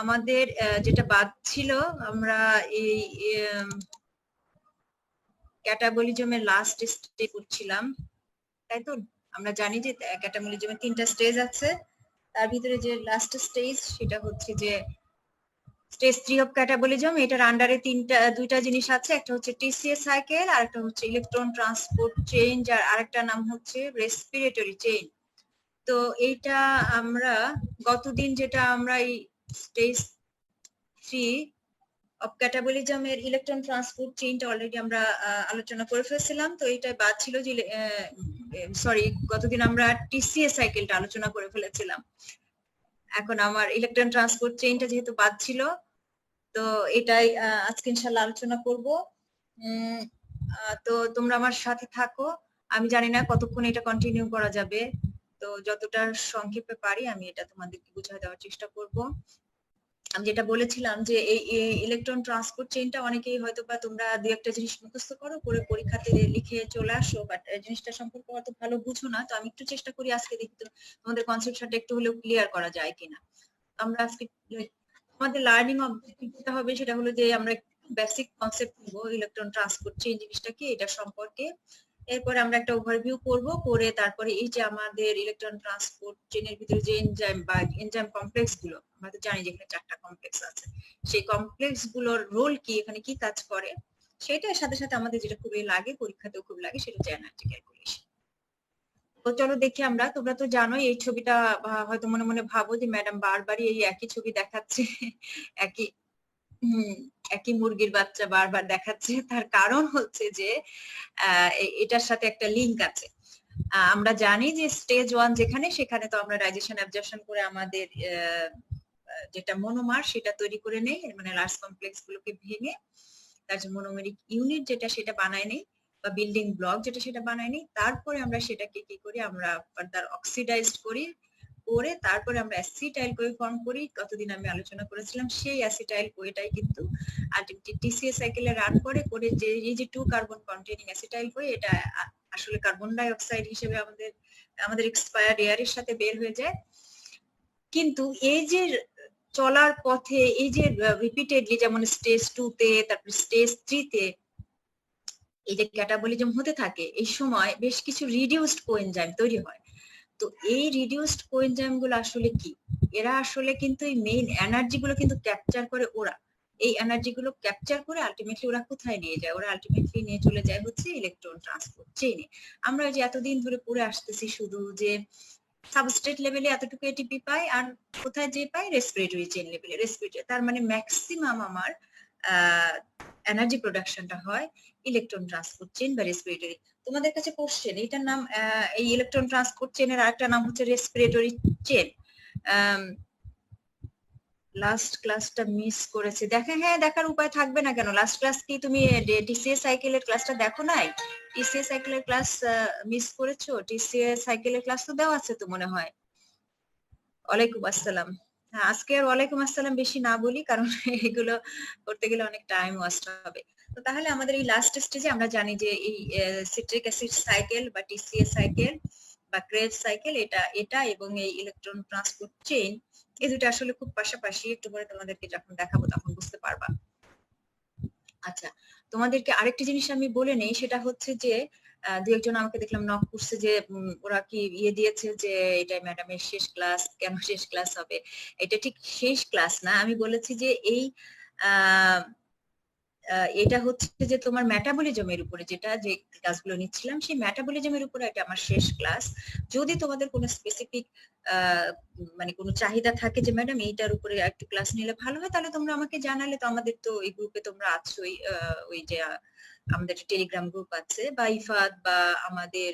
আমাদের যেটা বাদ ছিল, আমরা এই ক্যাটাবলিজমের লাস্ট স্টেজে করছিলাম, তাই তো? আমরা জানি যে ক্যাটাবলিজমের 3টা স্টেজ আছে, তার ভিতরে যে লাস্ট স্টেজ সেটা হচ্ছে যে স্টেজ 3 অফ ক্যাটাবলিজম। এটার আন্ডারে 2টা জিনিস আছে, একটা হচ্ছে টিসিএস সাইকেল আর একটা হচ্ছে ইলেকট্রন ট্রান্সপোর্ট চেইন, আর আরেকটা নাম হচ্ছে রেসপিরেটরি চেইন। তো এইটা আমরা গতদিন যেটা আমরা এই স্টেজ 3 অফ ক্যাটাবলিজম এর ইলেকট্রন ট্রান্সপোর্ট চেইনটা অলরেডি আমরা আলোচনা করে ফেলছিলাম। তো এটা বাদ ছিল যে সরি, গতদিন আমরা টিসিএস সাইকেলটা আলোচনা করে ফেলেছিলাম। এখন আমার ইলেকট্রন ট্রান্সপোর্ট চেইনটা যেহেতু বাদ ছিল, তো এটাই আজকে ইনশাআল্লাহ আলোচনা করব। তো তোমরা আমার সাথে থাকো। আমি জানি না কতক্ষণ এটা কন্টিনিউ করা যাবে, তো যতটা সংক্ষেপে পারি আমি এটা তোমাদেরকে বুঝিয়ে দেওয়ার চেষ্টা করব। আমি যেটা বলেছিলাম যে এই ইলেকট্রন ট্রান্সপোর্ট চেইনটা অনেকেই হয়তো বা তোমরা দুই একটা জিনিস মুখস্থ করো, করে পরীক্ষাতে লিখে চলে আসো, বাট জিনিসটা সম্পর্কে অত ভালো বুঝো না। তো আমি একটু চেষ্টা করি আজকে দেখি তো তোমাদের কনসেপ্টটা একটু হলেও ক্লিয়ার করা যায় কিনা। আমরা আজকে আমাদের লার্নিং অবজেক্টিভ যেটা হবে সেটা হলো যে আমরা বেসিক কনসেপ্ট নিব ইলেকট্রন ট্রান্সপোর্ট চেইন জিনিসটা কি এটা সম্পর্কে। এরপরে আমরা একটা ওভারভিউ করব, করে তারপরে এই যে আমাদের ইলেকট্রন ট্রান্সপোর্ট চেইনের ভিতরে যে এনজাইম বা এনজাইম কমপ্লেক্স গুলো, আমরা তো জানি যে এখানে 4টা কমপ্লেক্স আছে, সেই কমপ্লেক্স গুলোর রোল কি, এখানে কি কাজ করে, সেটার সাথে সাথে আমাদের যেটা খুবই লাগে, পরীক্ষাতেও খুব লাগে, সেটা হচ্ছে এনার্জি ক্যালকুলেশন। তো চলো দেখি আমরা। তোমরা তো জানোই এই ছবিটা, হয়তো মনে মনে ভাবো যে ম্যাডাম বারবারই এই একই ছবি দেখাচ্ছে, একই একই মুরগির বাচ্চা বারবার দেখাচ্ছে। তার কারণ হচ্ছে যে এটার সাথে একটা লিংক আছে। আমরা জানি যে স্টেজ 1 যেখানে, সেখানে তো আমরা ডাইজেশন অ্যাবজর্পশন করে আমাদের যেটা মনোমার সেটা তৈরি করে নেই, মানে লার্জ কমপ্লেক্স গুলোকে ভেঙে তার যে মনোমেরিক ইউনিট যেটা সেটা বানায় নেই, বা বিল্ডিং ব্লক যেটা সেটা বানায় নেই। তারপরে আমরা সেটাকে কি করি, আমরা ফার্দার অক্সিডাইজড করি, করে তারপরে আমরা অ্যাসিটাইল কোয়ে ফর্ম করি। কতদিন আমি আলোচনা করেছিলাম, সেই অ্যাসিটাইল কোয়েটাই কিন্তু আলটিমেটলি টিসিএস সাইকেলে রান করে, করে যে এই যে 2 কার্বন কন্টেনিং অ্যাসিটাইল কোয়ে, এটা আসলে কার্বন ডাই অক্সাইড হিসেবে আমাদের এক্সপায়ার্ড এয়ারের সাথে বের হয়ে যায়। কিন্তু এই যে চলার পথে এই যে রিপিটেডলি, যেমন স্টেজ 2 তে, তারপর স্টেজ 3 তে এই যে ক্যাটাবলিজম হতে থাকে, এই সময় বেশ কিছু রিডিউসড কোএনজাইম তৈরি হয়। তো এই রিডিউসড কোএনজাইম গুলো আসলে কি, এরা আসলে কিন্তু এই মেইন এনার্জি গুলো কিন্তু ক্যাপচার করে। ওরা এই এনার্জি গুলো ক্যাপচার করে আলটিমেটলি ওরা কোথায় নিয়ে যায়, ওরা আলটিমেটলি নিয়ে চলে যায় হচ্ছে ইলেকট্রন ট্রান্সপোর্ট চেইনে। আমরা যে এতদিন ধরে পড়ে আসতেছি শুধু যে সাবস্ট্রেট লেভেলে এতটুকু এটিপি পাই, আর কোথায় যে পাই, রেসপিরেটরি চেইন লেভেলে। রেসপিরেটরি তার মানে ম্যাক্সিমাম আমার এনার্জি প্রোডাকশনটা হয় ইলেকট্রন ট্রান্সপোর্ট চেইন বা রেসপিরেটরি। তোমাদের কাছে কোশ্চেন, এটার নাম এই ইলেকট্রন ট্রান্সপোর্ট চেইনের আরেকটা নাম হচ্ছে রেসপিরেটরি চেইন। লাস্ট ক্লাসটা মিস করেছে, দেখে হ্যাঁ দেখার উপায় থাকবে না কেন? লাস্ট ক্লাস কি তুমি টিসিএস সাইকেলের ক্লাসটা দেখো নাই? টিসিএস সাইকেলের ক্লাস মিস করেছো? টিসিএস সাইকেলের ক্লাস তো দেওয়া আছে তো মনে হয়। ওয়ালাইকুম আসসালাম। হ্যাঁ, আজকে আর ওয়ালাইকুম আসসালাম বেশি না বলি, কারণ এগুলো করতে গেলে অনেক টাইম ওয়েস্ট হবে। তো তাহলে আমাদের এই লাস্ট স্টেজে আমরা জানি যে এই সিট্রিক অ্যাসিড সাইকেল বা টিসিএস সাইকেল বা ক্রেভ সাইকেল, এটা এবং এই ইলেকট্রন ট্রান্সপোর্ট চেইন, এই দুটো আসলে খুব পাশাপাশি। একটু পরে তোমাদেরকে যখন দেখাবো তখন বুঝতে পারবা। আচ্ছা, তোমাদেরকে আরেকটি জিনিস আমি বলে নেই, সেটা হচ্ছে যে দু একজন আমাকে দেখলাম নক করছে যে ওরা কি দিয়েছে যে এটা ম্যাডামের শেষ ক্লাস, কেন শেষ ক্লাস হবে? এটা ঠিক শেষ ক্লাস না। আমি বলেছি যে এই এটা হচ্ছে যে তোমার মেটাবলিজমের উপরে যেটা যে ক্লাসগুলো নিচ্ছিলাম, সেই মেটাবলিজমের উপরে এটা আমার শেষ ক্লাস। যদি তোমাদের কোনো স্পেসিফিক মানে কোনো চাহিদা থাকে যে ম্যাডাম এইটার উপরে একটু ক্লাস নিলে ভালো হয়, তাহলে তোমরা আমাকে জানালে। তো আমাদের তো এই গ্রুপে তোমরা আছোই, ওই যে আমাদের টেলিগ্রাম গ্রুপ আছে, বা ইফাত বা আমাদের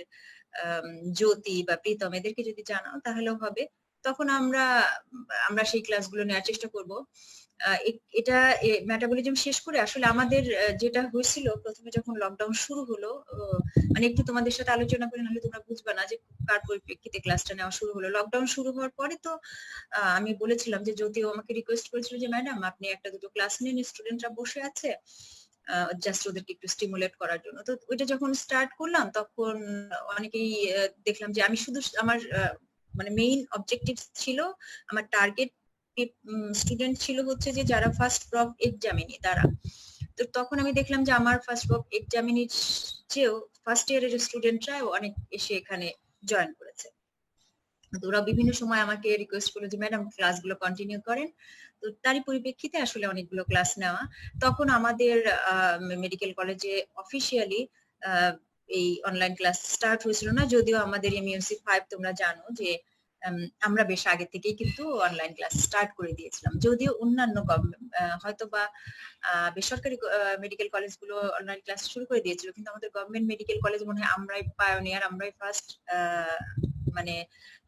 জ্যোতি বা প্রীতম, এদেরকে যদি জানাও তাহলেও হবে। তখন আমরা সেই ক্লাসগুলো নেওয়ার চেষ্টা করব। এটা মেটাবলিজম শেষ করে আসলে আমাদের যেটা হয়েছিল প্রথমে যখন লকডাউন শুরু হলো, মানে একটু তোমাদের সাথে আলোচনা করে, নাহলে তোমরা বুঝবে না যে কার পরিপ্রেক্ষিতে ক্লাসটা নেওয়া শুরু হলো। লকডাউন শুরু হওয়ার পরে তো আমি বলেছিলাম যে যদিও আমাকে রিকোয়েস্ট করেছিল যে ম্যাডাম আপনি একটা দুটো ক্লাস নিন, স্টুডেন্টরা বসে আছে, জাস্ট ওদেরকে একটু স্টিমুলেট করার জন্য। তো ওইটা যখন স্টার্ট করলাম তখন অনেকেই দেখলাম যে আমি শুধু আমার মানে মেইন অবজেক্টিভ ছিল, আমার টার্গেট স্টুডেন্ট ছিল হচ্ছে যে যারা ফার্স্ট প্রপ এক্সামিনি তারা। তো তখন আমি দেখলাম যে আমার ফার্স্ট প্রপ এক্সামিনির চেয়েও ফার্স্ট ইয়ারের স্টুডেন্টরা অনেক এসে এখানে জয়েন করেছে। তো ওরা বিভিন্ন সময় আমাকে রিকোয়েস্ট করলো যে ম্যাডাম ক্লাসগুলো কন্টিনিউ করেন। তো তারই পরিপ্রেক্ষিতে আসলে অনেকগুলো ক্লাস নেওয়া। তখন আমাদের মেডিকেল কলেজে অফিসিয়ালি এই অনলাইন ক্লাস স্টার্ট হয়েছিল না, যদিও আমাদের এমইউসি 5 তোমরা জানো যে আমরা বেশ আগে থেকেই কিন্তু অনলাইন ক্লাস স্টার্ট করে দিয়েছিলাম। যদিও অন্যান্য হয়তো বা বেসরকারি মেডিকেল কলেজগুলো অনলাইন ক্লাস শুরু করে দিয়েছিল, কিন্তু আমাদের গভর্নমেন্ট মেডিকেল কলেজ মনে হয় আমরাই পায়োনিয়ার, আমরাই ফার্স্ট মানে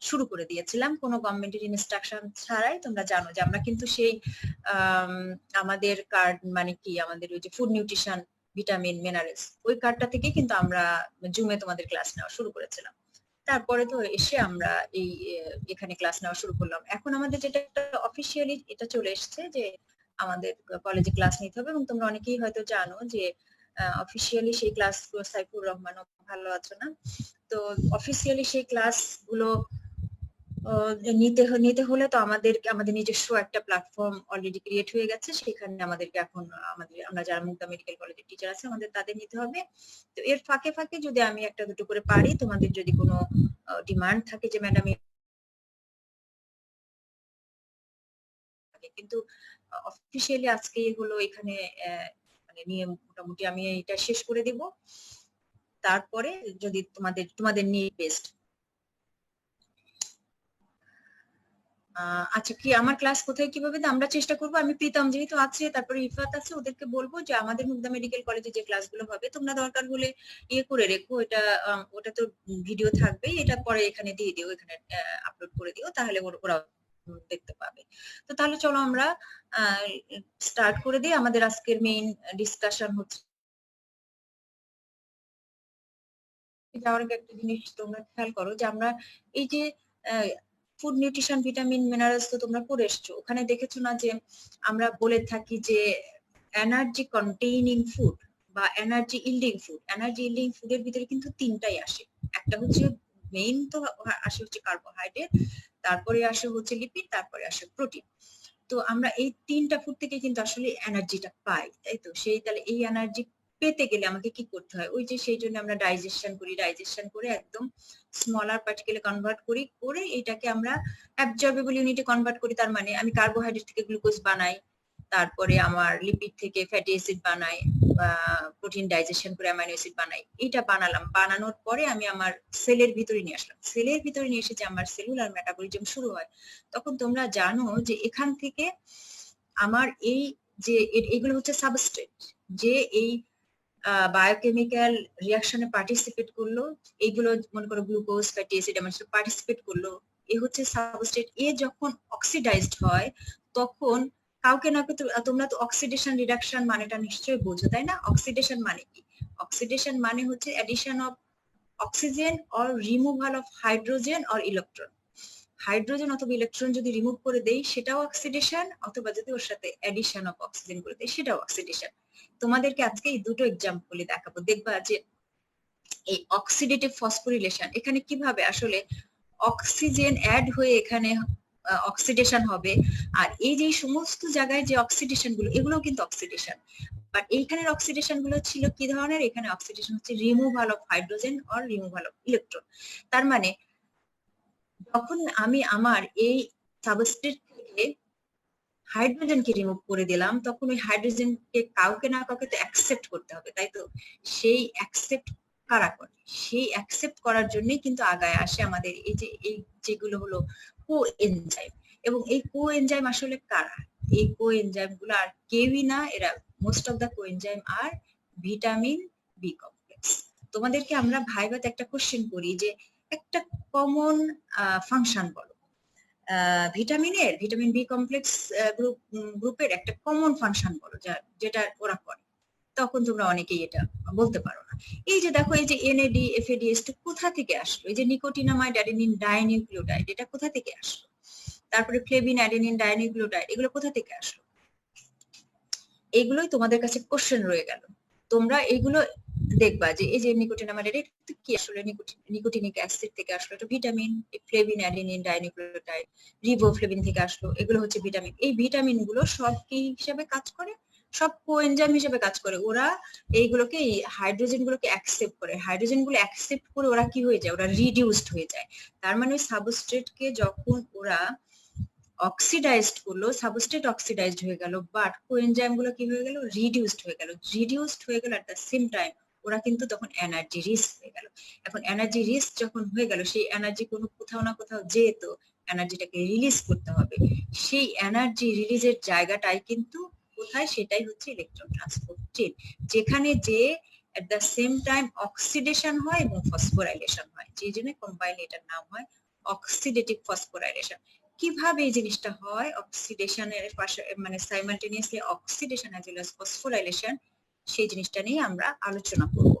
শুরু করে দিয়েছিলাম কোনো গভর্নমেন্টের ইনস্ট্রাকশন ছাড়াই। তোমরা জানো যে আমরা কিন্তু সেই আমাদের কার্ড মানে কি আমাদের ওই যে ফুড নিউট্রিশন ভিটামিন মিনারেলস ওই কার্ডটা থেকে কিন্তু আমরা জুমে তোমাদের ক্লাস নেওয়া শুরু করেছিলাম। তারপরে তো এসে আমরা এই এখানে ক্লাস নেওয়া শুরু করলাম। এখন আমাদের যেটা অফিসিয়ালি এটা চলে এসেছে যে আমাদের কলেজে ক্লাস নিতে হবে, এবং তোমরা অনেকেই হয়তো জানো যে অফিসিয়ালি সেই ক্লাস সাইফুর রহমানও ভালো আছো না, তো অফিসিয়ালি সেই ক্লাস গুলো নিতে হলে তো আমাদের নিজস্ব একটা প্ল্যাটফর্ম অলরেডি ক্রিয়েট হয়ে গেছে, সেখানে আমাদেরকে এখন আমরা যারা মুগদা মেডিকেল কলেজের টিচার আছে আমাদের তাদের নিতে হবে। তো এর ফাঁকে ফাঁকে যদি আমি একটা দুটো করে পারি, তোমাদের যদি কোনো ডিমান্ড থাকে যে ম্যাডাম, কিন্তু অফিসিয়ালি আজকে এগুলো এখানে মানে নিয়ে মোটামুটি আমি এটা শেষ করে দিব। তারপরে যদি তোমাদের নিয়ে বেস্ট আচ্ছা কি আমার ক্লাস কোথায় কিভাবে আমরা চেষ্টা করব, আমি প্রীতম যেহেতু আছে তারপরে ইফাত আছে ওদেরকে বলবো যে আমাদের মুগদা মেডিকেল কলেজে যে ক্লাসগুলো হবে তোমরা দরকার হলে ইয়ে করে রেখো, ওটা তো ভিডিও থাকবেই, এটা পরে এখানে দিয়ে দিও, এখানে আপলোড করে দিও, তাহলে ওরা দেখতে পাবে। তো তাহলে চলো আমরা স্টার্ট করে দিই। আমাদের আজকের মেইন ডিসকাশন হচ্ছে যাওয়ার আগে একটা জিনিস তোমরা খেয়াল করো যে আমরা এই যে ফুড নিউট্রিশন ভিটামিন মিনারেলস তো তোমরা পড়ে এসছো, ওখানে দেখেছো না যে আমরা বলে থাকি যে এনার্জি কন্টেইনিং ফুড বা energy yielding food. Energy yielding ফুডের ভিতরে কিন্তু তিনটাই আসে। একটা হচ্ছে মেইন তো আসে হচ্ছে কার্বোহাইড্রেট, তারপরে আসে হচ্ছে লিপিড, তারপরে আসে প্রোটিন। তো আমরা এই তিনটা ফুড থেকে কিন্তু আসলে এনার্জিটা পাই, তাই তো? সেই তাহলে এই এনার্জি পেতে গেলে আমাকে কি করতে হয়, ওই যে সেই জন্য আমরা ডাইজেশন করি, ডাইজেশন করে একদম স্মলার পার্টিকেলে কনভার্ট করে এটাকে আমরা অ্যাবজর্বেবল ইউনিটে কনভার্ট করি। তার মানে আমি কার্বোহাইড্রেট থেকে গ্লুকোজ বানাই, তারপরে আমার লিপিড থেকে ফ্যাটি অ্যাসিড বানাই, প্রোটিন ডাইজেশন করে অ্যামাইনো অ্যাসিড বানাই। এটা বানালাম, বানানোর পরে আমি আমার সেলের ভিতরে নিয়ে আসলাম, সেলের ভিতরে নিয়ে এসে যে আমার সেলুলার মেটাবলিজম শুরু হয়, তখন তোমরা জানো যে এখান থেকে আমার এই যে এগুলো হচ্ছে সাবস্ট্রেট, যে এই বায়োকেমিক্যাল রিয়াকশনে পার্টিসিপেট করলো, এইগুলো মনে করো glucose fatty acid amino participate করলো, এ হচ্ছে সাবস্ট্রেট। এ যখন অক্সিডাইজড হয় তখন কাউকে না তোমরা তো অক্সিডেশন রিডাকশন মানেটা নিশ্চয়ই বোঝো, তাই না? অক্সিডেশন মানে কি? অক্সিডেশন মানে হচ্ছে addition of oxygen or removal of hydrogen or electron. Hydrogen অথবা ইলেকট্রন যদি রিমুভ করে দেই সেটাও অক্সিডেশন, অথবা যদি ওর সাথে অ্যাডিশন অফ অক্সিজেন করে দেই সেটাও অক্সিডেশন। তোমাদেরকে আজকে এই দুটো এক্সাম্পল দেখাবো, দেখবা যে এই অক্সিডেটিভ ফসফোরিলেশন এখানে কিভাবে আসলে অক্সিজেন অ্যাড হয়ে এখানে অক্সিডেশন হবে। আর এই যে সমস্ত জায়গায় যে অক্সিডেশন গুলো এগুলো কিন্তু অক্সিডেশন, বাট এইখানের অক্সিডেশন গুলো ছিল কি ধরনের, এখানে অক্সিডেশন হচ্ছে removal of hydrogen or removal of electron. তার মানে যখন আমি আমার এই সাবস্ট্রেট থেকে হাইড্রোজেনকে রিমুভ করে দিলাম, তখন ওই হাইড্রোজেনকে কাউকে না কাউকে তো অ্যাকসেপ্ট করতে হবে, তাই তো? সেই অ্যাকসেপ্ট কারা করে? সেই অ্যাকসেপ্ট করার জন্যই কিন্তু আগায় আসে আমাদের এই যে এই যেগুলো হলো কো এনজাইম। এবং এই কো এনজাইম আসলে কারা? এই কো এনজাইম গুলো আর কেউই না, এরা most of the coenzyme আর ভিটামিন বি কমপ্লেক্স। তোমাদেরকে আমরা ভাইভাতে একটা কোশ্চেন করি যে একটা কমন ফাংশন বলো, ভিটামিন বি কমপ্লেক্স গ্রুপের একটা কমন ফাংশন বলো যেটা ওরা করে। তখন তোমরা অনেকেই এটা বলতে পারো না। এই যে দেখো, এই যে এনএডি এফএডিএস কোথা থেকে আসলো? এই যে নিকোটিনামাইড অ্যাডেনিন ডাইনিউক্লিওটাইড এটা কোথা থেকে আসলো? তারপরে ফ্লেভিন অ্যাডেনিন ডাইনিউক্লিওটাইড এগুলো কোথা থেকে আসলো? এগুলোই তোমাদের কাছে কোশ্চেন রয়ে গেল। তোমরা এগুলো দেখবা যে এই যে নিকোটিনামাইড এটা কি আসলে নিকোটিনিক অ্যাসিড থেকে আসলো, এটা ভিটামিন। ফ্লেভিন, অ্যাডেনিন, ডাইনিক্লোটাইড, রিবোফ্লেভিন থেকে আসলো, এগুলো হচ্ছে ভিটামিন। এই ভিটামিন গুলো সব কি হিসেবে কাজ করে? সব কোএনজাইম হিসেবে কাজ করে। ওরা এইগুলোকে, হাইড্রোজেন গুলোকে অ্যাকসেপ্ট করে, হাইড্রোজেন গুলো অ্যাকসেপ্ট করে ওরা কি হয়ে যায়? ওরা রিডিউসড হয়ে যায়। তার মানে ওই সাবস্ট্রেটকে যখন ওরা অক্সিডাইজড করলো, সাবস্ট্রেট অক্সিডাইজড হয়ে গেল, বাট কোএনজাইম গুলো কি হয়ে গেল? রিডিউসড হয়ে গেল। রিডিউসড হয়ে গেল, এট দ্য সেম টাইম ওরা কিন্তু তখন এনার্জি রিস্ক হয়ে গেল। এখন এনার্জি রিস্ক যখন হয়ে গেল, সেই এনার্জি কোনো কোথাও না কোথাও যেহেতু এনার্জিটাকে রিলিজ করতে হবে, সেই এনার্জি রিলিজের জায়গাটাই কিন্তু কোথায়? সেটাই হচ্ছে ইলেকট্রন ট্রান্সপোর্ট চেইন, যেখানে যে at the same time oxidation হয় এবং ফসফোরাইলেশন হয়, যে জন্য কম্বাইন এটার নাম হয় অক্সিডেটিভ ফসফোরাইলেশন। কিভাবে এই জিনিসটা হয়? অক্সিডেশনের পাশে মানে simultaneously oxidation as well as phosphorylation, সেই জিনিসটা নিয়ে আমরা আলোচনা করব।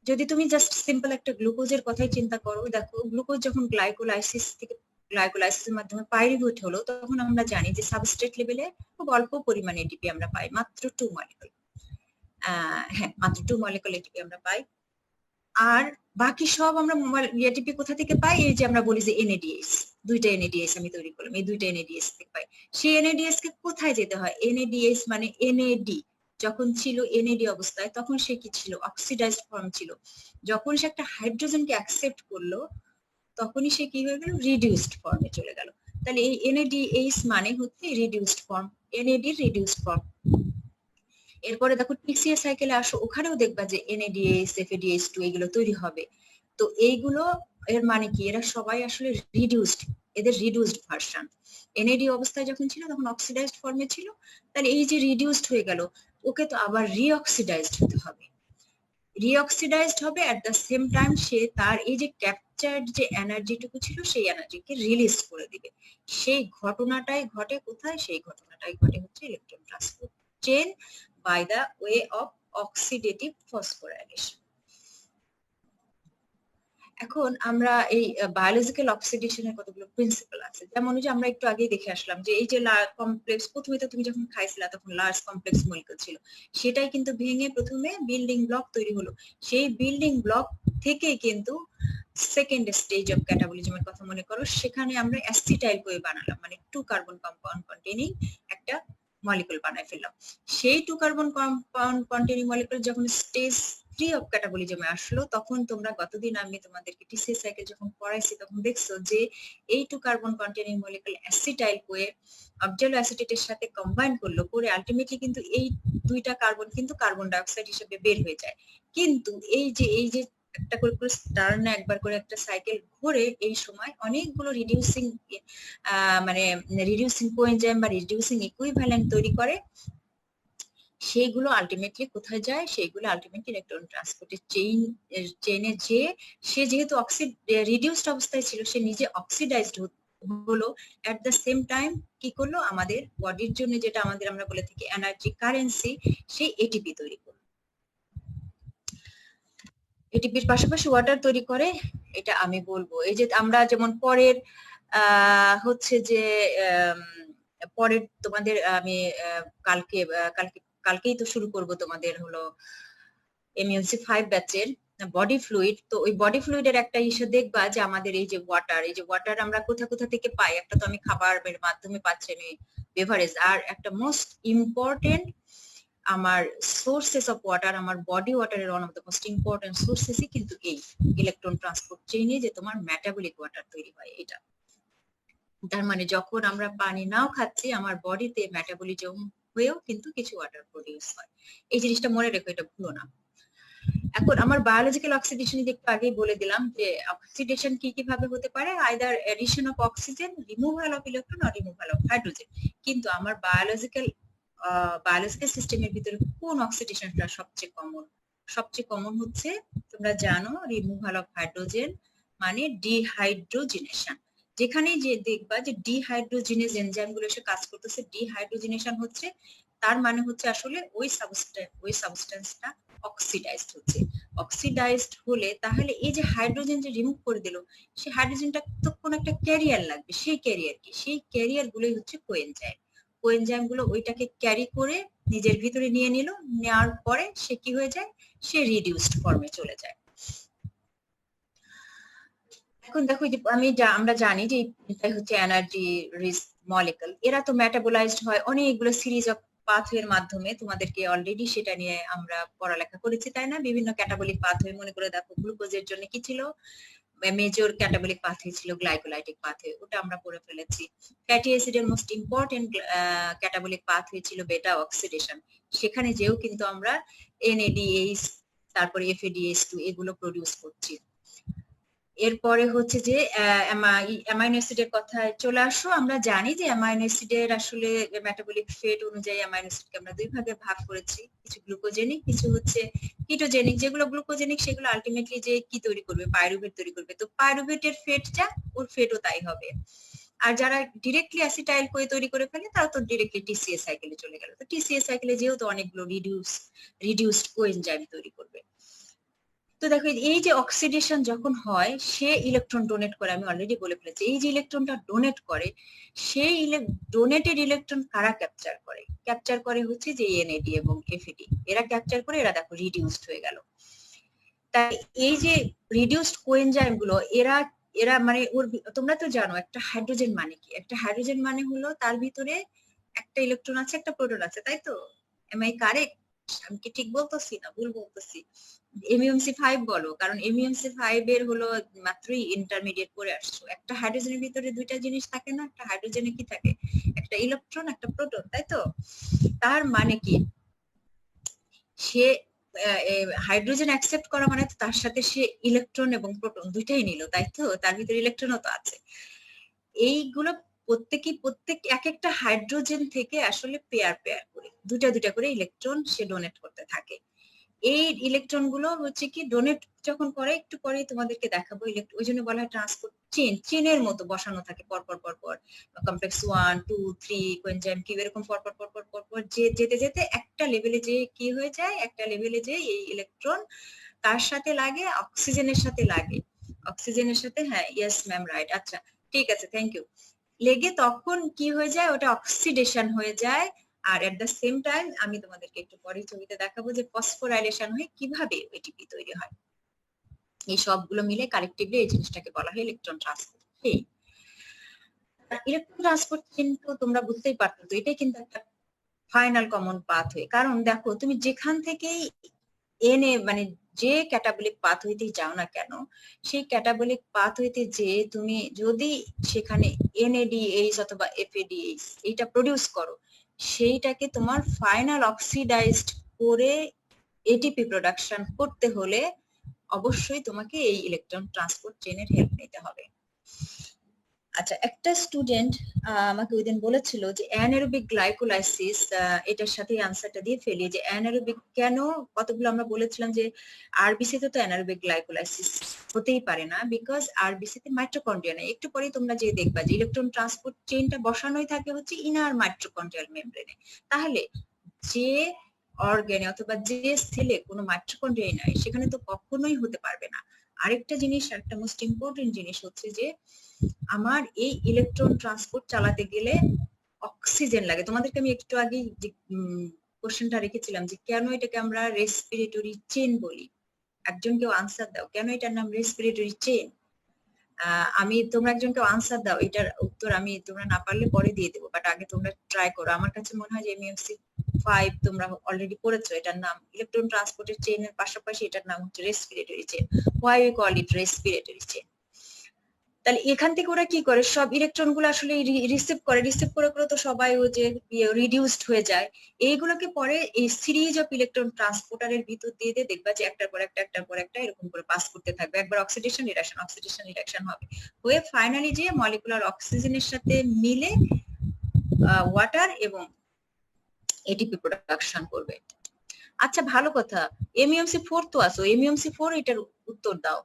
যদি তুমি জাস্ট সিম্পল একটা গ্লুকোজের কথাই চিন্তা করো, দেখো গ্লুকোজ যখন গ্লাইকোলাইসিস থেকে গ্লাইকোলাইসিসের মাধ্যমে পাইরুভেট হলো, তখন আমরা জানি যে সাবস্ট্রেট লেভেলে খুব অল্প পরিমাণে এটিপি আমরা পাই, মাত্র 2 মলিকুল। হ্যাঁ, মাত্র 2 মলিকুল এটিপি আমরা পাই। আর বাকি সব আমরা এটিপি কোথা থেকে পাই? এই যে আমরা বলি যে এনএডিএস, দুইটা এনএডিএস আমি তৈরি করলাম, এই দুইটা এনএডিএস থেকে পাই। সেই এনএডিএস কে কোথায় যেতে হয়? এনএডিএস মানে এনএডি যখন ছিল এনএডি অবস্থায়, তখন সে কি ছিল? অক্সিডাইজড ফর্ম ছিল। যখন সে একটা হাইড্রোজেনকে অ্যাকসেপ্ট করলো, তখনই সে কি হয়ে গেল? রিডিউসড ফর্মে চলে গেল। তাহলে এই এনএডিএস মানে হচ্ছে reduced form, NAD reduced form. এরপরে দেখো টিসিএ সাইকেলে আসো, ওখানেও দেখবা যে এনএডিএস, এফএডিএস2 এগুলো তৈরি হবে। তো এইগুলো এর মানে কি? এরা সবাই আসলে রিডিউসড, এদের রিডিউসড ভার্সন। এনএডি অবস্থায় যখন ছিল তখন অক্সিডাইজড ফর্মে ছিল, তাহলে এই যে রিডিউসড হয়ে গেল, ওকে তো আবার রিঅক্সিডাইজড হতে হবে। রিঅক্সিডাইজড হবে, এট দ্য সেম টাইম সে তার এই যে ক্যাপচার্ড যে এনার্জিটুকু ছিল সেই এনার্জিকে রিলিজ করে দিবে। সেই ঘটনাটাই ঘটে কোথায়? সেই ঘটনাটাই ঘটে হচ্ছে electron transport chain by the way of oxidative phosphorylation. এখন আমরা এই বায়োলজিক্যাল অক্সিডেশনের কতগুলো প্রিন্সিপাল আছে, যেমন যে আমরা একটু আগেই দেখে আসলাম যে এই যে কমপ্লেক্স, প্রথমে তো তুমি যখন খাইছিলা তখন লার্জ কমপ্লেক্স মলিকুল ছিল, সেটাই কিন্তু ভেঙে প্রথমে বিল্ডিং ব্লক তৈরি হলো। সেই বিল্ডিং ব্লক থেকে কিন্তু সেকেন্ড স্টেজ অফ ক্যাটাবলিজমের কথা মনে করো, সেখানে আমরা অ্যাসিটাইল কোয়ে বানালাম, মানে 2 কার্বন কম্পাউন্ড কন্টেইনিং একটা মলিকুল বানাই ফেললাম। সেই 2 কার্বন কম্পাউন্ড কন্টেইনিং মলিকুল যখন স্টেজ 3 অফ ক্যাটাবলিজমে আসলো, তখন তোমরা গতদিন আমি তোমাদেরকে টিসিএস সাইকেল যখন পড়াইছি তখন দেখছো যে এই 2 carbon containing molecule acetyl CoA অক্সালো অ্যাসিটেটের সাথে কম্বাইন করলো, করে আলটিমেটলি কিন্তু এই দুইটা কার্বন কিন্তু কার্বন ডাই অক্সাইড হিসেবে বের হয়ে যায়। কিন্তু এই যে একটা করে টার্ন, একবার করে একটা সাইকেল ঘুরে, এই সময় অনেকগুলো রিডিউসিং মানে রিডিউসিং কোএনজাইম বা রিডিউসিং ইকুইভ্যালেন্ট তৈরি করে। সেইগুলো আলটিমেটলি কোথায় যায়? সেইগুলো আলটিমেটলি ইলেকট্রন ট্রান্সপোর্টের চেইনে যে সে যেহেতু রিডিউসড অবস্থায় ছিল, সে নিজে অক্সিডাইজড হলো, এট দ্য সেম টাইম কি করলো? আমাদের বডির জন্য যেটা আমাদের আমরা বলে থাকি এনার্জি কারেন্সি, সেই এটিপি তৈরি করলো। এটিপির পাশাপাশি ওয়াটার তৈরি করে, এটা আমি বলবো। এই যে আমরা যেমন পরের হচ্ছে যে পরের তোমাদের আমি কালকেই তো শুরু করব তোমাদের হলো এমইউসি 5 ব্যাচের বডি ফ্লুইড। তো ওই বডি ফ্লুইডের একটা ইস্যু দেখবা যে আমাদের এই যে ওয়াটার আমরা কোথা কোথা থেকে পাই? একটা তো আমি খাবারের মাধ্যমে পাচ্ছি, আমি বেভারেজ, আর একটা মোস্ট ইম্পর্টেন্ট আমার সোর্সেস অফ ওয়াটার, আমার বডি ওয়াটারের one of the most important সোর্সেসই কিন্তু এই ইলেকট্রন ট্রান্সপোর্ট চেইনে যে তোমার মেটাবলিক ওয়াটার তৈরি হয়। এটা তার মানে যখন আমরা পানি নাও খাচ্ছি, আমার বডিতে মেটাবলিজম হয়েও কিন্তু কিছু ওয়াটার প্রডিউস হয়। এই জিনিসটা মনে রেখো, এটা ভুলো না। এখন আমার বায়োলজিক্যাল অক্সিডেশন একটু আগেই বলে দিলাম যে অক্সিডেশন কি কিভাবে হতে পারে, either edition of oxygen, removal of electron or removal of hydrogen. কিন্তু আমার বায়োলজিক্যাল সিস্টেমের ভিতরে কোন অক্সিডেশনটা সবচেয়ে কমন? সবচেয়ে কমন হচ্ছে, তোমরা জানো, রিমুভাল অফ হাইড্রোজেন মানে ডিহাইড্রোজিনেশন। যেখানে যে দেখবা যে ডিহাইড্রোজিনেজ এনজাইম গুলো এসে কাজ করতেছে, ডিহাইড্রোজিনেশন হচ্ছে, তার মানে হচ্ছে আসলে ওই সাবস্টেন্সটা অক্সিডাইজড হচ্ছে। অক্সিডাইজড হলে তাহলে এই যে হাইড্রোজেন যে রিমুভ করে দিল, সেই হাইড্রোজেনটা তো কোন একটা ক্যারিয়ার লাগবে। সেই ক্যারিয়ার কি? সেই ক্যারিয়ার গুলোই হচ্ছে কোএনজাইম। কোএনজাইম গুলো ওইটাকে ক্যারি করে নিজের ভিতরে নিয়ে নিল, নেওয়ার পরে সে কি হয়ে যায়, সে রিডিউসড ফর্মে চলে যায়। এখন দেখো যে আমরা জানি যে এটাই হচ্ছে এনার্জি রিচ মলিকুল, এরা তো মেটাবোলাইজড হয় অনেকগুলো সিরিজ অফ পাথওয়ের মাধ্যমে, তোমাদেরকে অলরেডি সেটা নিয়ে আমরা পড়ালেখা করেছি তাই না, বিভিন্ন ক্যাটাবলিক পাথওয়ে। মনে করে দেখো গ্লুকোজের জন্য কি ছিল, মেজর ক্যাটাবলিক পাথওয়ে ছিল গ্লাইকোলাইটিক পাথওয়ে, ওটা আমরা পড়ে ফেলেছি। ফ্যাটি অ্যাসিডের মোস্ট ইম্পর্টেন্ট ক্যাটাবলিক পাথওয়ে ছিল বেটা অক্সিডেশন, সেখানে যেও কিন্তু আমরা এনএডিএইচ তারপরে এফএডিএইচ2 এগুলো প্রডিউস করছি। এরপরে হচ্ছে যে অ্যামাইনো অ্যাসিডের কথায় চলে আসো। আমরা জানি যে অ্যামাইনো অ্যাসিডের আসলে মেটাবলিক ফেট অনুযায়ী অ্যামাইনো অ্যাসিডকে আমরা দুই ভাগে ভাগ করেছি, কিছু গ্লুকোজেনিক, কিছু হচ্ছে কিটোজেনিক। যেগুলো গ্লুকোজেনিক সেগুলো আলটিমেটলি যে কি তৈরি করবে, পাইরুভেট তৈরি করবে, তো পাইরুভেটের ফেট যা ওর ফেটও তাই হবে। আর যারা ডিরেক্টলি অ্যাসিটাইল করে তৈরি করে ফেলে তারা তো ডিরেক্টলি টিসিএ সাইকেলে চলে গেল। তো টিসিএ সাইকেলে যেহেতু অনেকগুলো রিডিউসড কোএনজাইম তৈরি করবে। তো দেখো এই যে অক্সিডেশন যখন হয়, সে ইলেকট্রন ডোনেট করে, আমি অলরেডি বলে ফেলেছি। এই যে ইলেকট্রনটা ডোনেট করে, সেই ডোনেটেড ইলেকট্রন কারা ক্যাপচার করে? ক্যাপচার করে হচ্ছে যে এনএডি এবং এফএডি, এরা ক্যাপচার করে, এরা দেখো রিডিউসড হয়ে গেল। তাই এই যে রিডিউসড কোএনজাইম গুলো এরা এরা মানে ওর, তোমরা তো জানো একটা হাইড্রোজেন মানে কি, একটা হাইড্রোজেন মানে হলো তার ভিতরে একটা ইলেকট্রন আছে, একটা প্রোটন আছে, তাই তো? Am I correct? আমি কি ঠিক বলতেছি না ভুল বলতেছি? এমইএমসি 5 বলো, কারণ এমইএমসি 5 এর হলো মাত্রই ইন্টারমিডিয়েট করে আসছো। একটা হাইড্রোজেনের ভিতরে দুইটা জিনিস থাকে না, একটা হাইড্রোজেনে কি থাকে, একটা ইলেকট্রন একটা প্রোটন, তাই তো? তার মানে কি, সে হাইড্রোজেন অ্যাকসেপ্ট করা মানে তো তার সাথে সে ইলেকট্রন এবং প্রোটন দুইটাই নিল, তাই তো? তার ভিতরে ইলেকট্রনও তো আছে। এইগুলো প্রত্যেক এক একটা হাইড্রোজেন থেকে আসলে পেয়ার পেয়ার করে দুটা দুটা করে ইলেকট্রন সে ডোনেট করতে থাকে। এই ইলেকট্রন গুলো হচ্ছে কি ডোনেট যখন করে, একটু পরেই তোমাদেরকে দেখাবো, ওই জন্য বলা হয় ট্রান্সপোর্ট চেনের মতো বসানো থাকে পরপর পরপর, কমপ্লেক্স 1 2 3 কোএনজাইম কি এরকম পরপর পরপর পরপর যেতে যেতে একটা লেভেলে যে কি হয়ে যায়, একটা লেভেলে যে এই ইলেকট্রন কার সাথে লাগে, অক্সিজেনের সাথে লাগে। অক্সিজেনের সাথে, হ্যাঁ ইয়েস ম্যাম রাইট, আচ্ছা ঠিক আছে, থ্যাংক ইউ। লেগে তখন কি হয়ে যায়, ওটা অক্সিডেশন হয়ে যায়। আর এট দ্য সেম টাইম আমি তোমাদেরকে একটু পরে ছবিতে দেখাবো যে ফসফোরাইলেশন হয়ে কিভাবে এটিপি তৈরি হয়। এই সবগুলো মিলে কালেক্টিভলি এই জিনিসটাকে বলা হয় electron transport chain. Electron transport chain তো তোমরা বুঝতেই পারতো, তো এটাই কিন্তু একটা ফাইনাল কমন পাথওয়ে। কারণ দেখো তুমি যেখান থেকেই এনে মানে যে ক্যাটাবলিক পাথওয়েতেই যাও না কেন, সেই ক্যাটাবলিক পাথওয়েতে যে তুমি যদি সেখানে এনএডিএইচ অথবা এফএডিএইচ এইটা প্রডিউস করো, সেইটাকে তোমার ফাইনাল অক্সিডাইজড করে এটিপি প্রোডাকশন করতে হলে অবশ্যই তোমাকে এই ইলেকট্রন ট্রান্সপোর্ট চেইনের হেল্প নিতে হবে। আচ্ছা, একটা স্টুডেন্ট আমাকে ওইদিন বলেছিল যে অ্যানারোবিক গ্লাইকোলাইসিস, এটার সাথে আনসারটা দিয়ে ফেলি যে অ্যানারোবিক কেন, কতগুলো আমরা বলেছিলাম যে আরবিসি তে তো অ্যানারোবিক গ্লাইকোলাইসিস হতেই পারে না, বিকজ আরবিসি তে মাইটোকন্ড্রিয়া নাই। একটু পরেই তোমরা যে দেখবা যে ইলেকট্রন ট্রান্সপোর্ট চেইনটা বসানোই থাকে হচ্ছে ইনার মাইটোকন্ড্রিয়াল মেমব্রেনে। তাহলে যে অর্গানে অথবা যে সেলে কোনো মাইটোকন্ড্রিয়া নাই সেখানে তো কখনোই হতে পারবে না। আরেকটা জিনিস, একটা মোস্ট ইম্পর্টেন্ট জিনিস হচ্ছে যে আমার এই ইলেকট্রন ট্রান্সপোর্ট চালাতে গেলে অক্সিজেন লাগে। তোমাদেরকে আমি একটু আগে যে কোশ্চেনটা রেখেছিলাম যে কেন এটাকে আমরা রেসপিরেটরি চেইন বলি, একজন কেউ আনসার দাও, কেন এটার নাম রেসপিরেটরি চেইন? আমি, তোমরা একজন কেউ আনসার দাও, এটার উত্তর আমি, তোমরা না পারলে পরে দিয়ে দেবো, বাট আগে তোমরা ট্রাই করো। আমার কাছে মনে হয় যে এমইএমসি 5 তোমরা অলরেডি পড়েছো, এটার নাম ইলেকট্রন ট্রান্সপোর্টের চেইনের পাশাপাশি এটার নাম হচ্ছে respiratory chain. Why we call it respiratory chain? তাহলে এখান থেকে ওরা কি করে, সব ইলেকট্রন গুলো আসলে রিসিভ করে করে তো সবাই ও যে রিডিউসড হয়ে যায়, এইগুলোকে পরে এই সিরিজ অফ ইলেকট্রন ট্রান্সপোর্টারের ভিতর দিয়ে দিয়ে দেখবা যে একটার পর একটা এরকম করে পাস করতে থাকবে। একবার অক্সিডেশন রিডাকশন হবে, হয়ে ফাইনালি যে মলিকুলার অক্সিজেনের সাথে মিলে ওয়াটার এবং এটিপি প্রোডাকশন করবে। আচ্ছা ভালো কথা, এমইএমসি 4 তো আসো, এমইএমসি 4 এটার উত্তর দাও।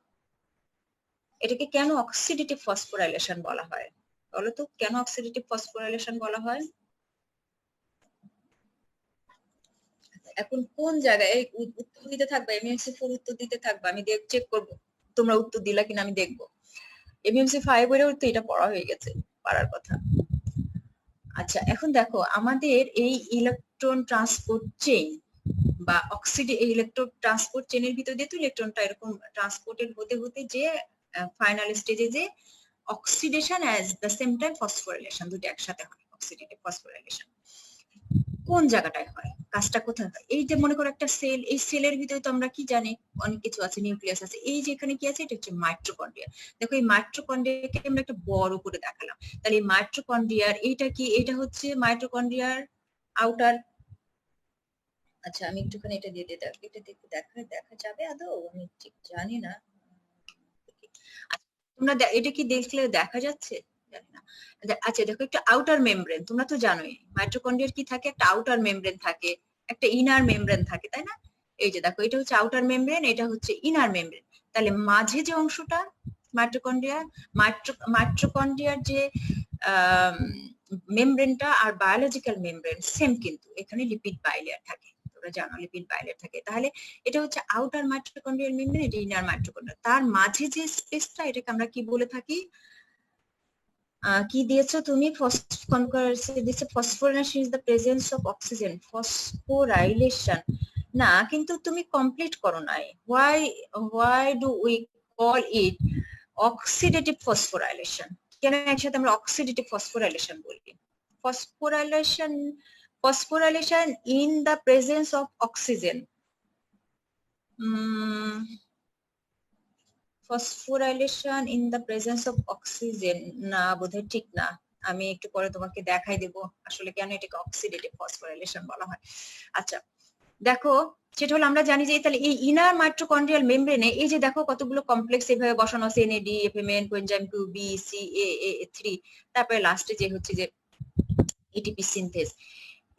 এটাকে কেন অক্সিডেটিভ ফসফোরাইলেশন বলা হয় বলো তো, কেন অক্সিডেটিভ ফসফোরাইলেশন বলা হয়? এখন কোন জায়গায় উত্তর দিতে থাকবা, এমইএমসি 4 উত্তর দিতে থাকবা, আমি চেক করব তোমরা উত্তর দিলা কিনা, আমি দেখবো। এমইএমসি 5 এর তো এটা পড়া হয়ে গেছে, পারার কথা। আচ্ছা, এখন দেখো আমাদের এই ইলেকট্রন ট্রান্সপোর্ট চেইন বা ইলেকট্রন ট্রান্সপোর্ট চেইনের ভিতর দিয়ে তো ইলেকট্রনটা এরকম ট্রান্সপোর্টেড হতে হতে যে ফাইনাল স্টেজে যে oxidation as the same time phosphorylation, দুটো একসাথে হয়, অক্সিডেটিভ ফসফোরাইলেশন। কোন জায়গাটায় হয়, কাজটা কোথায় হয়? এই যে মনে করো একটা সেল, এই সেলের ভিতরে তো আমরা কি জানি অনেক কিছু আছে, নিউক্লিয়াস আছে, এই যে এখানে কি আছে, এটা হচ্ছে মাইটোকন্ড্রিয়া। দেখো এই মাইটোকন্ড্রিয়াকে আমরা একটা বড় করে দেখালাম, তাহলে এই মাইটোকন্ড্রিয়ার এইটা কি, এটা হচ্ছে মাইটোকন্ড্রিয়ার আউটার। আচ্ছা আমি একটুখানি এটা দিয়ে দিই, এটা দেখতে দেখা যাবে আদৌ, আমি ঠিক জানি না। আচ্ছা, তোমরা এটা কি দেখলে দেখা যাচ্ছে জানি না। আচ্ছা দেখো, একটা আউটার মেমব্রেন, তোমরা তো জানোই মাইটোকন্ড্রিয়ার কি থাকে, একটা আউটার মেমব্রেন থাকে, একটা ইনার মেমব্রেন থাকে, তাই না? এই যে দেখো, এটা হচ্ছে আউটার মেমব্রেন, এটা হচ্ছে ইনার মেমব্রেন। তাহলে মাঝে যে অংশটা মাইটোকন্ড্রিয়ার যে মেমব্রেনটা আর বায়োলজিক্যাল মেমব্রেন সেম, কিন্তু এখানে লিপিড বাইলেয়ার থাকে, তোমরা জানো লিপিড বাইলেয়ার থাকে। তাহলে এটা হচ্ছে আউটার মাইটোকন্ড্রিয়াল মেমব্রেন, এটা ইনার মাইটোকন্ড্রিয়া। তার মাঝে যে স্পেসটা, এটাকে আমরা কি বলে থাকি, কি দিয়েছো তুমি? Phosphorylation is the presence of oxygen. Phosphorylation না, কিন্তু তুমি কমপ্লিট করো নাই। Why do we call it oxidative phosphorylation? কেন একসাথে আমরা অক্সিডেটিভ ফসফোরাইলেশন বলি? Phosphorylation in the presence of oxygen. Phosphorylation in the presence of oxygen না, বোধহয় ঠিক না। আমি একটু পরে তোমাকে দেখাই দেব আসলে কেন এটাকে অক্সিডেটিভ ফসফোরাইলেশন বলা হয়। আচ্ছা দেখো, সেটা হলো আমরা জানি যে তাহলে এই ইনার মাইটোকন্ড্রিয়াল মেমব্রেনে এই যে দেখো কতগুলো কমপ্লেক্স এভাবে বসানো আছে, NAD, FMN, coenzyme Q, B, C, এ3, তারপরে লাস্টে যে হচ্ছে যে এটিপি সিনথেস,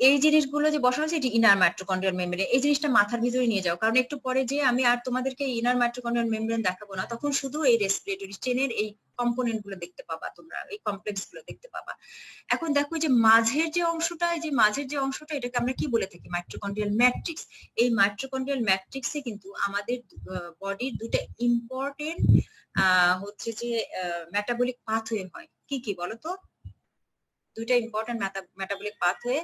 এই জিনিসগুলো যে বসানো আছে, এটি ইনার মাইটোকন্ড্রিয়াল মেমব্রেন। এই জিনিসটা মাথার ভিতরে নিয়ে যাও, কারণ একটু পরে যে আমি আর তোমাদেরকে ইনার মাইটোকন্ড্রিয়াল মেমব্রেন দেখাবো না, তখন শুধু এই রেসপিরেটরি চেনের এই কম্পোনেন্ট গুলো দেখতে পাবা, তোমরা এই কমপ্লেক্স গুলো দেখতে পাবা। এখন দেখো যে মাঝের যে অংশটা, এটাকে আমরা কি বলে থাকি? Mitochondrial matrix. এই মাইটোকন্ড্রিয়াল ম্যাট্রিক্সে কিন্তু আমাদের বডির দুটো ইম্পর্টেন্ট হচ্ছে যে মেটাবলিক পাথওয়ে হয়। কি কি বলো তো? দুইটা important metabolic pathway